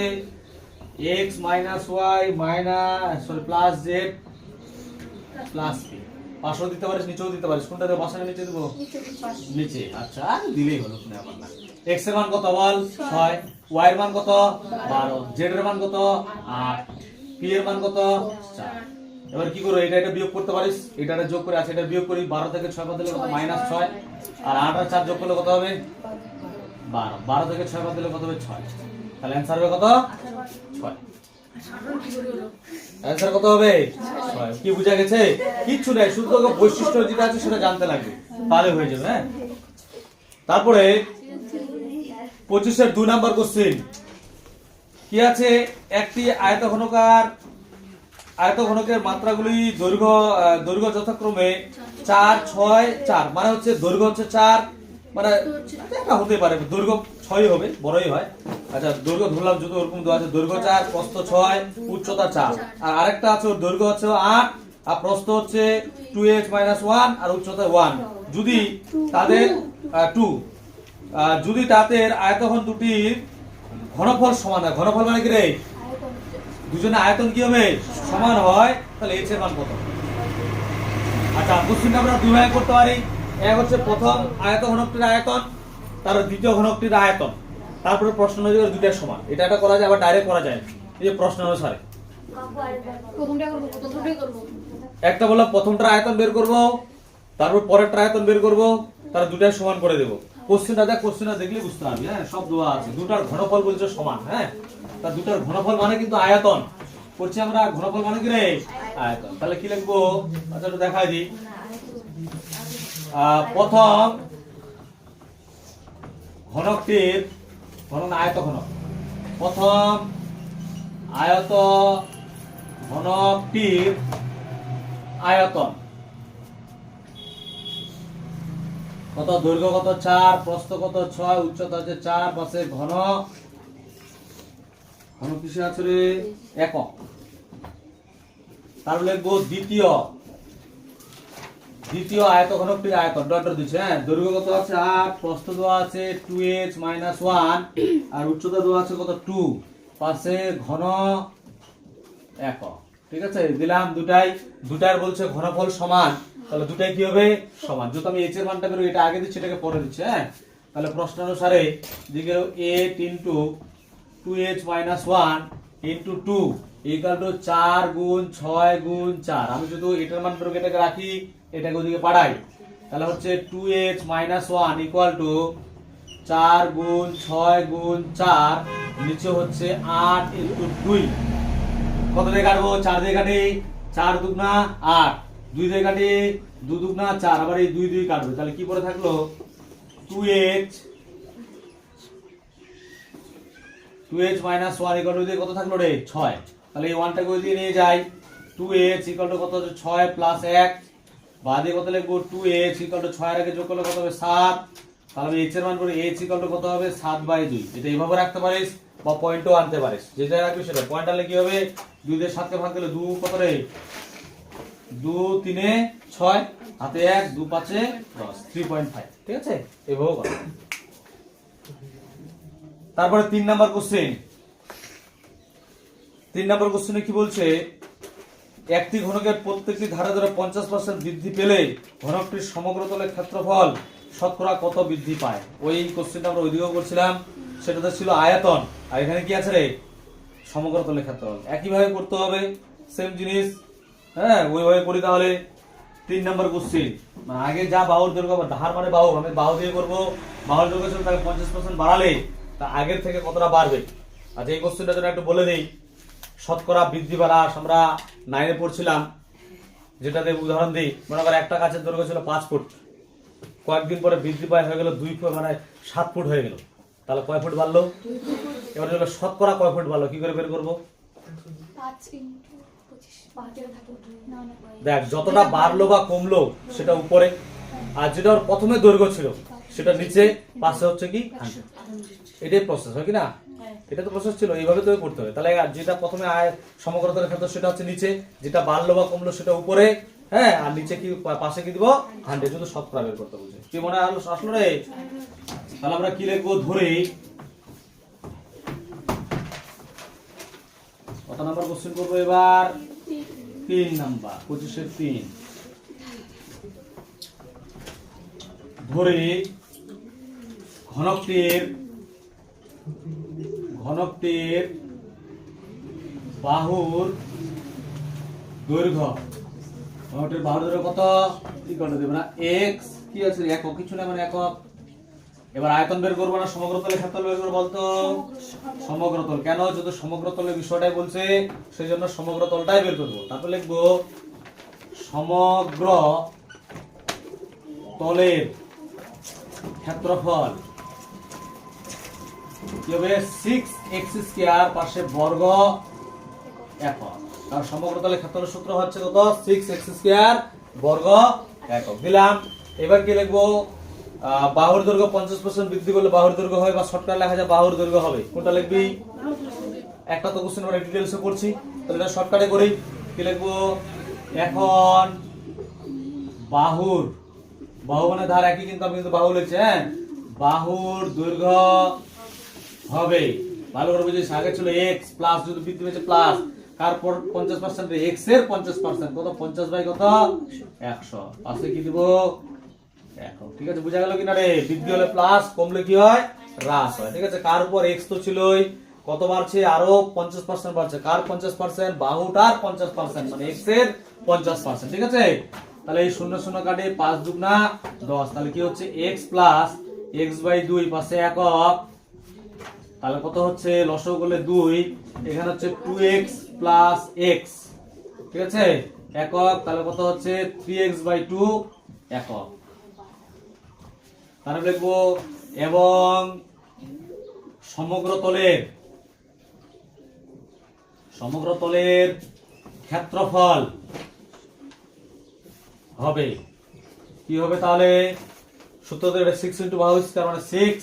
x y plus z plus p। পাশেও দিতে পারিস, নিচেও দিতে পারিস। কোনটা দেব? পাশে নিচে দেব? নিচে। আচ্ছা, দিলেই হলো, শুনে আমার না। x এর মান কত বল? 6। y এর মান কত 12, z এর মান কত 8, p এর মান কত 4। এবার কি করব, এটা বিয়োগ করতে পারিস, এটা যোগ করে আছে, এটা বিয়োগ করি। 12 থেকে 6 বাদ দিলে কত -6, আর 8 আর 4 যোগ করলে কত হবে 12, 12 থেকে 6 বাদ দিলে কত হবে 6, তাহলে অ্যানসার হবে কত 6। অ্যানসার কত হবে 6। কি বুঝা গেছে? কিচ্ছু নাই, শুধু তোকে বৈশিষ্ট্য যেটা আছে সেটা জানতে লাগবে, তাহলে হয়ে যাবে। হ্যাঁ, তারপরে 25 এর 2 নাম্বার কোশ্চেন কি আছে, একটি আয়তঘনকের মাত্রাগুলি দৈর্ঘ্য যথাক্রমে 4, 6, 4, মানে হচ্ছে দৈর্ঘ্য হচ্ছে 4, মানে এটা হতে পারে দৈর্ঘ্য 6 হবে, বড়ই হয়। আচ্ছা, দৈর্ঘ্য ধরলাম যদি ওরকম দেওয়া আছে, দৈর্ঘ্য 4, প্রস্থ 6, উচ্চতা 4, আর আরেকটা আছে ওর দৈর্ঘ্য হচ্ছে 8 আর প্রস্থ হচ্ছে 2h - 1 আর উচ্চতা 1। যদি তাদের 2 যদি তাদের আয়তঘন দুটির ঘনফল সমান হয়, ঘনফল মানে কি রে, দুজনের আয়তন কি হবে সমান হয়, তাহলে h এর মান কত? আচ্ছা, কোশ্চেনটা আমরা দুই ভাগে করতে পারি। এক হচ্ছে প্রথম ঘনকটির আয়তন, তারপর দ্বিতীয় ঘনকটির আয়তন, তারপরে প্রশ্ন অনুযায়ী দুইটা সমান। এটা করা যায়, আবার ডাইরেক্ট করা যায়, এই যে প্রশ্ন অনুসারে। একটা বললাম প্রথমটার আয়তন বের করব, তারপর পরেরটার আয়তন বের করব, তার দুটাই সমান করে দেব। কোশ্চেনটা দেখলে বুঝতে পারবি। হ্যাঁ, সব দেওয়া আছে, দুটার ঘনফল বলছে সমান। হ্যাঁ, তা দুটার ঘনফল মানে কিন্তু আয়তন করছি আমরা, ঘনফল মানে কি রে আয়তন। তাহলে কি লিখবো, আচ্ছা একটু দেখাই দিই। প্রথম ঘনকটির আয়তঘনক, প্রথম ঘনকটির আয়তন কত, দৈর্ঘ্য কত 4, প্রস্থ কত 6, উচ্চতা হচ্ছে 4, পাশে ঘন কিসে আছে রে একক। তারপর লিখবো দ্বিতীয় আয়তঘনকটির আয়তন, ডট দিচ্ছে। হ্যাঁ, দৈর্ঘ্য কত আছে 8, প্রস্থ দেওয়া আছে 2h - 1 আর উচ্চতা দেওয়া আছে কত 2, পাশে ঘন একক। ঠিক আছে, দিলাম দুটার বলছে ঘনফল সমান, তাহলে দুটাই কি হবে সমান। যদি আমি h এর মানটা বের, এটা আগে দিচ্ছি, এটাকে পরে দিচ্ছি। হ্যাঁ, তাহলে প্রশ্ন অনুসারে দিকে 8 * 2h - 1 * 2 = 4 × 6 × 4। আমি যদি এটার মান বের করে এটাকে রাখি, এটাকে ওদিকে পাঠাই, তাহলে হচ্ছে 2h - 1 = 4 × 6 × 4, নিচে হচ্ছে 8 × 2। কত দিয়ে কাটবো, 4 দিয়ে কাটি, 4 দুগুণা 8, 2 দিয়ে কাটি, 2 দুগুণা 4, আবার এই 2 2 কাটবে, তাহলে কি পড়ে থাকলো 2h - 1 দিয়ে কত থাকলো রে 6। তাহলে এই 1টাকে ওই দিয়ে নিয়ে যাই, 2h = কত হচ্ছে 6 + 1, বাদে কত লিখবো 2h = 6 এর আগে যোগ করলে কত হবে 7। তাহলে h এর মান করে h = কত হবে 7/2। এটা এইভাবে রাখতে পারিস বা পয়েন্টও আনতে পারিস, যেটা রাখবি সেটা পয়েন্ট আনলে কি হবে, 2 দিয়ে 7 কে ভাগ দিলে 2 কত রে 2 3 এ 6, হাতে 1, 2 5 এ 10, 3.5। ঠিক আছে, এইভাবে কর। তারপরে 3 নাম্বার কোশ্চেনে কি বলছে, একটি ঘনকের প্রত্যেকটি ধারে ধরে 50% বৃদ্ধি পেলে ঘনকটির সমগ্র তলের ক্ষেত্রফল শতকরা কত বৃদ্ধি পায়। ওই কোশ্চেনটা আমরা ওইদিকেও করছিলাম, সেটাতে ছিল আয়তন, আর এখানে কি আছে রে সমগ্র তলের ক্ষেত্রফল। একইভাবে করতে হবে, সেম জিনিস। হ্যাঁ, ওইভাবে করি। তাহলে 3 নাম্বার কোশ্চেন, মানে আগে যা বাহুর দৈর্ঘ্য, ধার মানে বাহু, আমি বাহু দিয়ে করবো, বাহুর দৈর্ঘ্য ছিল তাকে 50% বাড়ালে তা আগের থেকে কতটা বাড়বে। আচ্ছা, এই কোশ্চেনটা যেন একটু বলে দিই। শতকরা বৃদ্ধি বা হ্রাস আমরা 9 পড়ছিলাম, যেটাতে উদাহরণ দিই, মনে কর একটা গাছের দৈর্ঘ্য ছিল 5 ফুট, কয়েকদিন পরে বৃদ্ধি পায় হয়ে গেল 2 ফুট, মানে 7 ফুট হয়ে গেল, তাহলে কয় ফুট বাড়লো। এবার হলো শতকরা কয় ফুট বাড়লো, কি করে বের করবো। দেখ, যতটা বাড়লো বা কমলো সেটা উপরে, আর যেটা ওর প্রথমে দৈর্ঘ্য ছিল সেটা নিচে, পাশে হচ্ছে কি 100। এটাই প্রসেস হয় কি না, এটা তো প্রসেস ছিল, এইভাবে তো করতে হবে। তাহলে যেটা প্রথমে সমগ্রতার ক্ষেত্রে সেটা হচ্ছে নিচে, যেটা বাড়লো বা কমলো সেটা উপরে। হ্যাঁ, আর নিচে কি পাশে কি দিব 100, শুধু শতকরা বের করতে বলছে। কি মনে আসলো রে। তাহলে আমরা কি লিখবো, ধরি কত নাম্বার কোশ্চেন করবো এবার, 3 নাম্বার, 25 এর 3। ধরি ঘনকটির ঘনকটির বাহুর দৈর্ঘ্য, ঘনকটির বাহুর দৈর্ঘ্য কত কি করে দেবে না এক্স, কি আছে একক, কিছু না মানে একক। এবার আয়তন বের করবো না সমগ্রতলের ক্ষেত্রফল বের করবো বলতো, সমগ্রতল। কেন, যদি সমগ্রতলের বিষয়টাই বলছে সেই জন্য সমগ্রতলটাই বের করবো। তারপর লিখবো সমগ্র তলের ক্ষেত্রফল কি হবে 6x² পাশে বর্গ একক। কারণ সমগ্র তলের ক্ষেত্রফলের সূত্র হচ্ছে কত 6x² বর্গ একক দিলাম। এবার কি লিখবো, বাহুর দৈর্ঘ্য 50% বৃদ্ধি করলে বাহুর দৈর্ঘ্য হয়, বা শর্টকাট লেখা যায় বাহুর দৈর্ঘ্য হবে। কোনটা লিখবি, একটা তো কোশ্চেন আমরা ডিটেইলসে করছি, তাহলে এটা শর্টকাটে করি। কি লিখবো, এখন বাহুর, বাহু মানে ধার একই কিন্তু আমি কিন্তু বাহু লিখছি, হ্যাঁ, বাহুর দৈর্ঘ্য হবে, ভালো করে বুঝিস, আগে ছিল x প্লাস, যদি বৃদ্ধি পেয়েছে প্লাস, তারপর 50% x এর 50% কত 50 বাই কত 100, পাশে কি দিব একক। ঠিক আছে, বুঝা গেল কিনা রে, বৃদ্ধি হলে প্লাস, কমলে কি হয় হ্রাস হয়। ঠিক আছে, কার উপর x তো ছিলই, কত বাড়ছে আরো 50% বাড়ছে, কার 50%, বাহুটার 50% মানে x এর 50%। ঠিক আছে, তাহলে এই 0 0 কাটে 5 দুগুণা 10, তাহলে কি হচ্ছে x প্লাস x বাই 2 পাশে একক, তাহলে কত হচ্ছে লসাগু করলে 2, এখানে হচ্ছে 2x প্লাস x। ঠিক আছে, একক, তাহলে কত হচ্ছে 3x বাই 2 একক। তাহলে লিখবো এবং সমগ্র তলের ক্ষেত্রফল হবে কি হবে, তাহলে সূত্র তো এটা 6 ইনটু বাহু স্কয়ার মানে 6,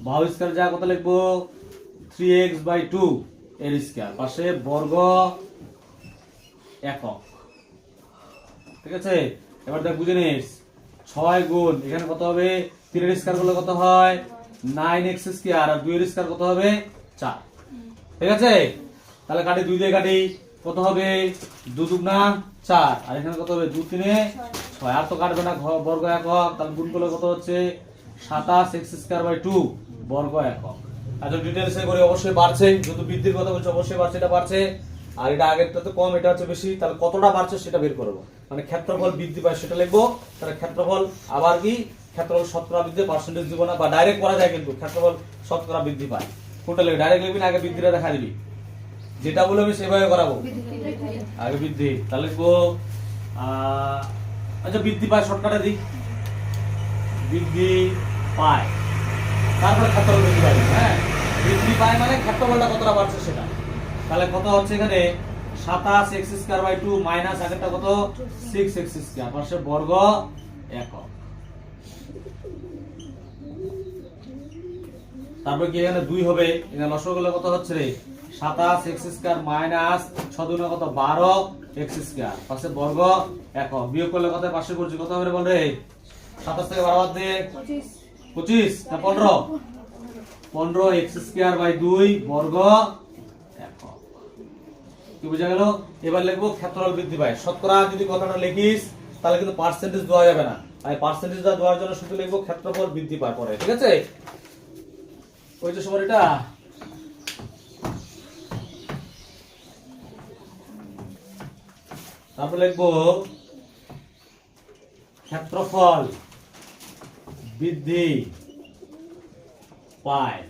বাহু স্কয়ার যা কত লিখবো 3x বাই 2 এর স্কয়ার পাশে বর্গ একক। ঠিক আছে, এবার দেখ বুঝে নিস, 6 গুণ এখানে কত হবে 3 এর স্কয়ার করলে কত হয় 9x স্কয়ার, আর 2 এর স্কয়ার কত হবে 4। ঠিক আছে, তাহলে কাটি 2 দিয়ে কাটি, কত হবে 2 দুগুণা 4, আর এখানে কত হবে 2 3 6, আর তো কাটবে না বর্গ একক, তাহলে গুণ করলে কত হচ্ছে 27x² বাই 2 বর্গ একক। আচ্ছা ডিটেইলসে করে অবশ্যই বাড়ছে, যেহেতু বৃদ্ধির কথা বলছে অবশ্যই বাড়ছে, এটা বাড়ছে, আর এটা আগেরটা তো কম, এটা হচ্ছে বেশি, তাহলে কতটা বাড়ছে সেটা বের করব, মানে ক্ষেত্রফল বৃদ্ধি পায় সেটা লিখবো। তাহলে ক্ষেত্রফল আবার কি, ক্ষেত্রফল শতকরা বৃদ্ধি পার্সেন্টেজ দিব না, বা ডাইরেক্ট করা যায়, কিন্তু ক্ষেত্রফল শতকরা বৃদ্ধি পায়, কোনটা লিখবি, ডাইরেক্ট লিখবি না আগে বৃদ্ধিটা দেখা দিবি, যেটা বলে আমি সেভাবে করাবো, আগে বৃদ্ধি। তাহলে লিখবো আচ্ছা বৃদ্ধি পায় শর্টকাটে দিই, বৃদ্ধি পায়, তারপরে ক্ষেত্রফল বৃদ্ধি পায়, হ্যাঁ বৃদ্ধি পায় মানে ক্ষেত্রফলটা কতটা বাড়ছে সেটা। তাহলে কত হচ্ছে এখানে 27x² বাই 2 মাইনাস আগেরটা কত 6x² পাশে বর্গ একক। তারপর কি এখানে 2 হবে, এখানে লসাগু করলে কত হচ্ছে রে 27x² মাইনাস 6 দুগুণে কত 12x² পাশে বর্গ একক, বিয়োগ করলে কত পাশে করছি কত হবে বল রে, 27 থেকে 12 বাদ দে 25 না 15, 15x² বাই 2 বর্গ একক। কি বুঝা গেল, এবার লিখবো ক্ষেত্রফল বৃদ্ধি পায়। শতকরা যদি কথাটা লিখিস তাহলে কিন্তু পার্সেন্টেজ দেওয়া যাবে না, আর পার্সেন্টেজটা দেওয়ার জন্য শুধু লিখবো ক্ষেত্রফল বৃদ্ধি পায় পরে। ঠিক আছে, ওই যে সময় এটা তারপর লিখবো ক্ষেত্রফল বৃদ্ধি পায়,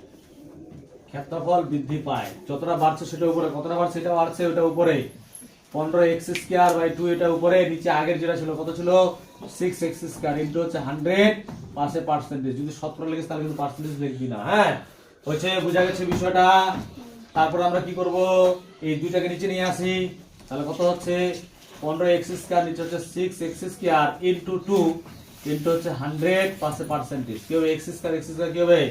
ক্ষেত্রফল বৃদ্ধি পায়, যতটা বাড়ছে সেটা উপরে, কতটা বাড়ছে এটা বাড়ছে ওটা উপরে, 15x² বাই 2 এটা উপরে, নিচে আগের যেটা ছিল কত ছিল 6x² ইনটু হচ্ছে 100 পাশে পার্সেন্টেজ, যদি 17 লিখিস তাহলে কিন্তু পার্সেন্টেজ লিখবি না, হ্যাঁ হয়েছে, বোঝা গেছে বিষয়টা। তারপর আমরা কি করব, এই দুইটাকে নিচে নিয়ে আসি, তাহলে কত হচ্ছে 15x² নিচে হচ্ছে 6x² ইনটু 2 ইনটু হচ্ছে 100 পাশে পার্সেন্টেজ, কি হবে x² কি হবে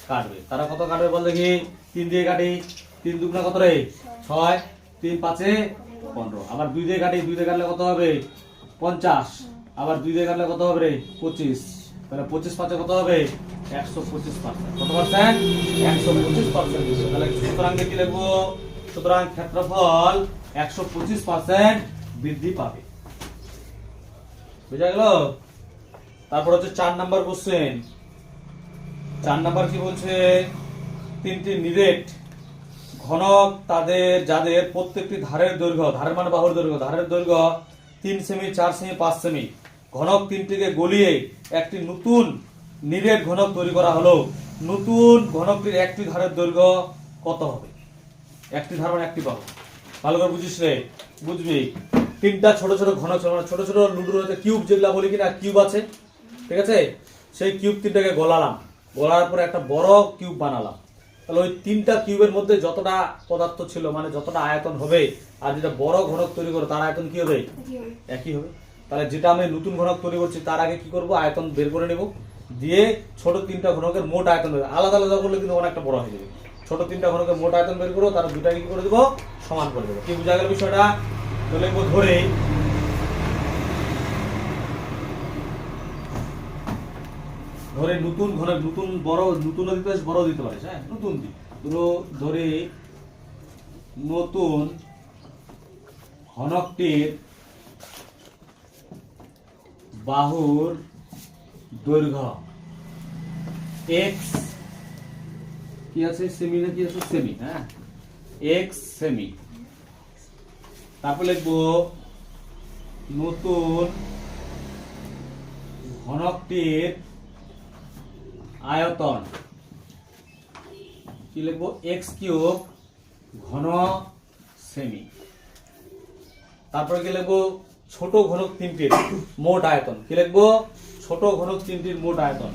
কাটবে, তারা কত কাটবে বল দেখি, 3 দিয়ে কাটি, 3 দুগুণা কত রে 6, 3 5 15, আবার 2 দিয়ে কাটি, 2 দিয়ে কাটলে কত হবে 50, আবার 2 দিয়ে কাটলে কত হবে রে 25, তাহলে 25 5 কত হবে 125%, কত পার্সেন্ট 125%। তাহলে সুতরাং কি লিখবো, সুতরাং ক্ষেত্রফল 125% বৃদ্ধি পাবে, বুঝা গেল। তারপর হচ্ছে 4 নাম্বার কোশ্চেন, 4 নাম্বার কি বলছে, তিনটি নিরেট ঘনক যাদের প্রত্যেকটি ধারের দৈর্ঘ্য, ধারের মানে বাহুর দৈর্ঘ্য, ধারের দৈর্ঘ্য 3 সেমি, 4 সেমি, 5 সেমি, ঘনক তিনটিকে গলিয়ে একটি নতুন নিরেট ঘনক তৈরি করা হলো। নতুন ঘনকটির একটি ধারের দৈর্ঘ্য কত হবে? একটি ধার মানে একটি বাহু। ভালো করে বুঝিস রে, বুঝবি। তিনটা ছোট ছোট ঘনক ছিল, মানে ছোট ছোট লুডুর হচ্ছে কিউব, যেগুলা বলি কিনা কিউব আছে, ঠিক আছে? সেই কিউব তিনটাকে গলালাম, গলার পরে একটা বড় কিউব বানালাম। তাহলে ওই তিনটা কিউবের মধ্যে যতটা পদার্থ ছিল, মানে যতটা আয়তন হবে, আর যেটা বড় ঘনক তৈরি করো তার আয়তন কি হবে? একই হবে। তাহলে যেটা আমি নতুন ঘনক তৈরি করছি তার আগে কি করব? আয়তন বের করে নেব, দিয়ে ছোট তিনটা ঘনকের মোট আয়তন বের, আলাদা আলাদা করলে কিন্তু অনেকটা বড় হয়ে যাবে। ছোট তিনটা ঘনকের মোট আয়তন বের করবো, তার দুটাকে কি করে দেবো? সমান করে দেবো। কি বোঝা গেল বিষয়টা? লিখবো ধরে নতুন ঘনক, নতুন বড়, নতুন দিতে পারিস, বড় দিতে পারিস, হ্যাঁ নতুন দি ধরে নতুন ঘনকটির বাহুর দৈর্ঘ্য x, কি আছে সেমি না কি আছে? সেমি, হ্যাঁ x সেমি। তারপর লিখবো নতুন ঘনকটির আয়তন, কি লিখবো? x কিউব ঘন সেমি। তারপরে কি লিখবো? ছোট ঘনক তিনটির মোট আয়তন, কি লিখবো? ছোট ঘনক তিনটির মোট আয়তন।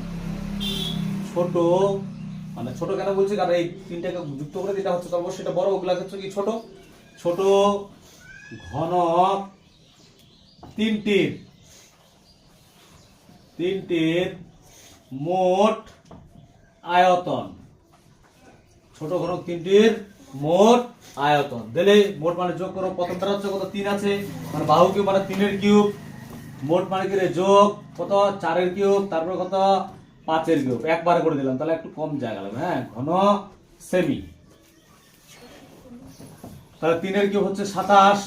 ছোট মানে ছোট কেন বলছি? কারণ এই তিনটাকে যুক্ত করে যেটা হচ্ছে তবে সেটা বড়, ওগুলা ক্ষেত্রে কি ছোট। ছোট ঘনক তিনটির মোট আয়তন, ছোট ঘনক তিনটির মোট আয়তন দিলে মোট মানে যোগ করো। প্রথমটা হচ্ছে কত? 3 আছে, মানে বাহু কিউব মানে 3 এর কিউব, মোট মানে কি রে? যোগ কত? 4 এর কিউব, তারপর কত? 5 এর কিউব, একবারে করে দিলাম, তাহলে একটু কম জায়গা লাগবে, হ্যাঁ ঘন সেমি। তাহলে 3 এর কিউব হচ্ছে 27,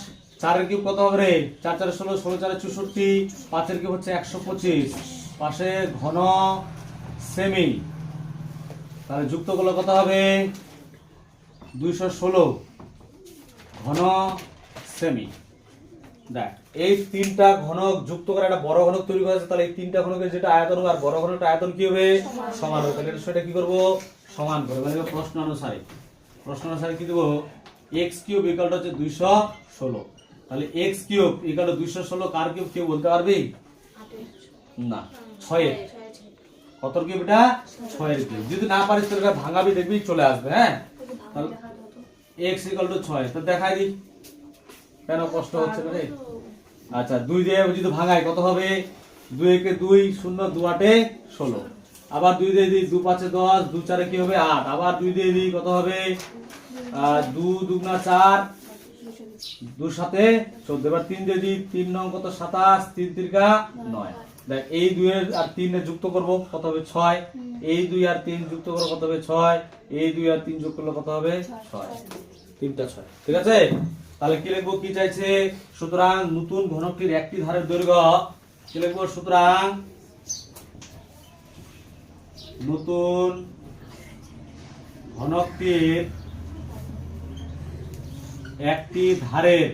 4 এর কিউব কত হবে রে? 4 4 16, 16 4 64, 5 এর কিউব হচ্ছে 125, পাশে ঘন সেমি। তাহলে যুক্ত করলে কত হবে? 216 ঘন সেমি। দেখ এই তিনটা ঘনক যুক্ত করে একটা বড় ঘনক তৈরি করেছে, তাহলে এই তিনটা ঘনকের যেটা আয়তন হবে আর বড় ঘনকটা আয়তন কি হবে? সমান হবে। তাহলে সেটা কি করব? সমান করব। মানে প্রশ্ন অনুসারে কি দেব? x কিউব ইকুয়াল টু হচ্ছে 216। তাহলে x cube equal to 216 car cube? কেউ বলতে পারবি? না, 6 এর। কত কিউব এটা? 6 এর কিউব। যদি না পারিস তাহলে ভাঙাবি, দেখবি চলে আসবে, হ্যাঁ। তাহলে x ইকুয়াল টু 6, তো দেখাই দি, কেন কষ্ট হচ্ছে রে? আচ্ছা 2 দিয়ে যদি ভাঙাই কত হবে? 2 একে 2, 0 2 8 16, আবার 2 দিয়ে দিই 2 5 10, 2 4 কি হবে? 8, আবার 2 দিয়ে দিই কত হবে? 2 2 4, 2 7 14, এবার 3 দিয়ে দিই 3 9 কত? 27, 3 3 9। দেখ এই 2 এর আর 3 এর যুক্ত করব কত হবে? 6। এই 2 আর 3 যুক্ত করব কত হবে? 6। এই 2 আর 3 যোগ করলে কত হবে? 6। তিনটা 6, ঠিক আছে? তাহলে কি লিখবো? কি চাইছে? সুতরাং নতুন ঘনকটির একটি ধারের দৈর্ঘ্য, কি লিখবো? সুতরাং নতুন ঘনকটির একটি ধারের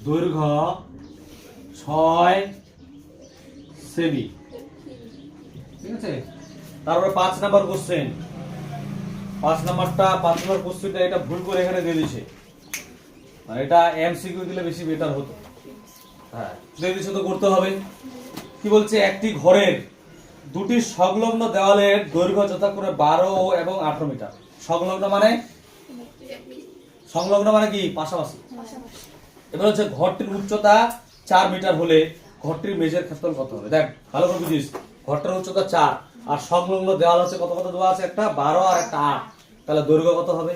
দৈর্ঘ্য 6 সেমি, ঠিক আছে? তারপরে 5 নাম্বার কোশ্চেন। 5 নাম্বার কোশ্চেনটা এটা ভুল করে এখানে দিয়ে দিয়েছে, আর এটা এমসিকিউ দিলে বেশি বেটার হতো। হ্যাঁ দিয়ে দিয়েছে তো করতে হবে। কি বলছে? একটি ঘরের দুটি সংলগ্ন দেওয়ালের দৈর্ঘ্য যথাক্রমে 12 এবং 18 মিটার। সংলগ্ন মানে কি? পাশাপাশি। এবার হচ্ছে ঘরটির উচ্চতা 4 মিটার হলে ঘরটির মেঝের ক্ষেত্রফল কত হবে? দেখ ভালো করে বুঝিস, ঘরটার উচ্চতা 4 আর সংলগ্ন দেওয়াল হচ্ছে কত কত দেওয়া আছে? একটা 12 আর একটা 8, তাহলে দৈর্ঘ্য কত হবে?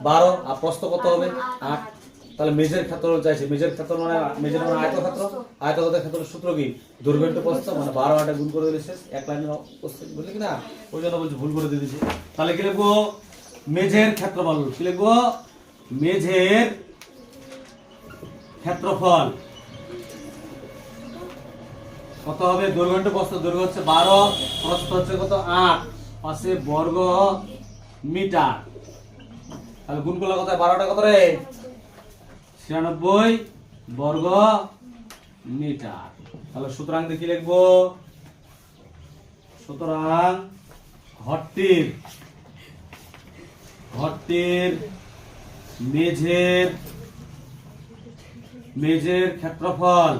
12 আর প্রস্থ কত হবে? 8। তাহলে মেঝের ক্ষেত্রফল চাইছে। মেঝের ক্ষেত্রফল মানে মেঝের মানে আয়তক্ষেত্র, আয়তক্ষেত্রের ক্ষেত্রফলের সূত্র কি? দৈর্ঘ্য ইনটু প্রস্থ, মানে 12 8 গুণ করে দিলে শেষ, এক লাইনের কোশ্চেন, বুঝলি কি না? ওই জন্য বলছি ভুল করে দিয়ে দিয়েছে। তাহলে কি লিখবো? মেঝের ক্ষেত্রফল, কি লিখবো? মেঝের ক্ষেত্রফল কত হবে? দৈর্ঘ্য ইনটু প্রস্থ, দৈর্ঘ্য হচ্ছে 12, প্রস্থ হচ্ছে কত? 8, পাশে বর্গ মিটার। তাহলে গুণ করলে কত হয়? 12টা কত রে? 96 বর্গ মিটার। তাহলে সুতরাং দেখি লিখবো, সুতরাং ঘরটির মেঝের ক্ষেত্রফল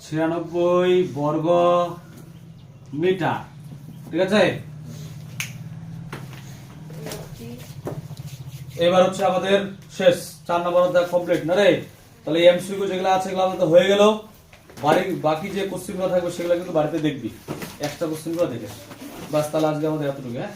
96 বর্গ মিটার। ঠিক আছে, এবার হচ্ছে আমাদের শেষ 4 নম্বর অধ্যায় কমপ্লিট না রে। তাহলে এমসিকিউ যেগুলো আছে এগুলো আমাদের হয়ে গেল। বাকি যে কোশ্চেনগুলো থাকবে সেগুলো কিন্তু বাড়িতে দেখবি, এক্সট্রা কোশ্চেনগুলো দেখে বাস। তাহলে আজকে আমাদের এতটুকু, হ্যাঁ।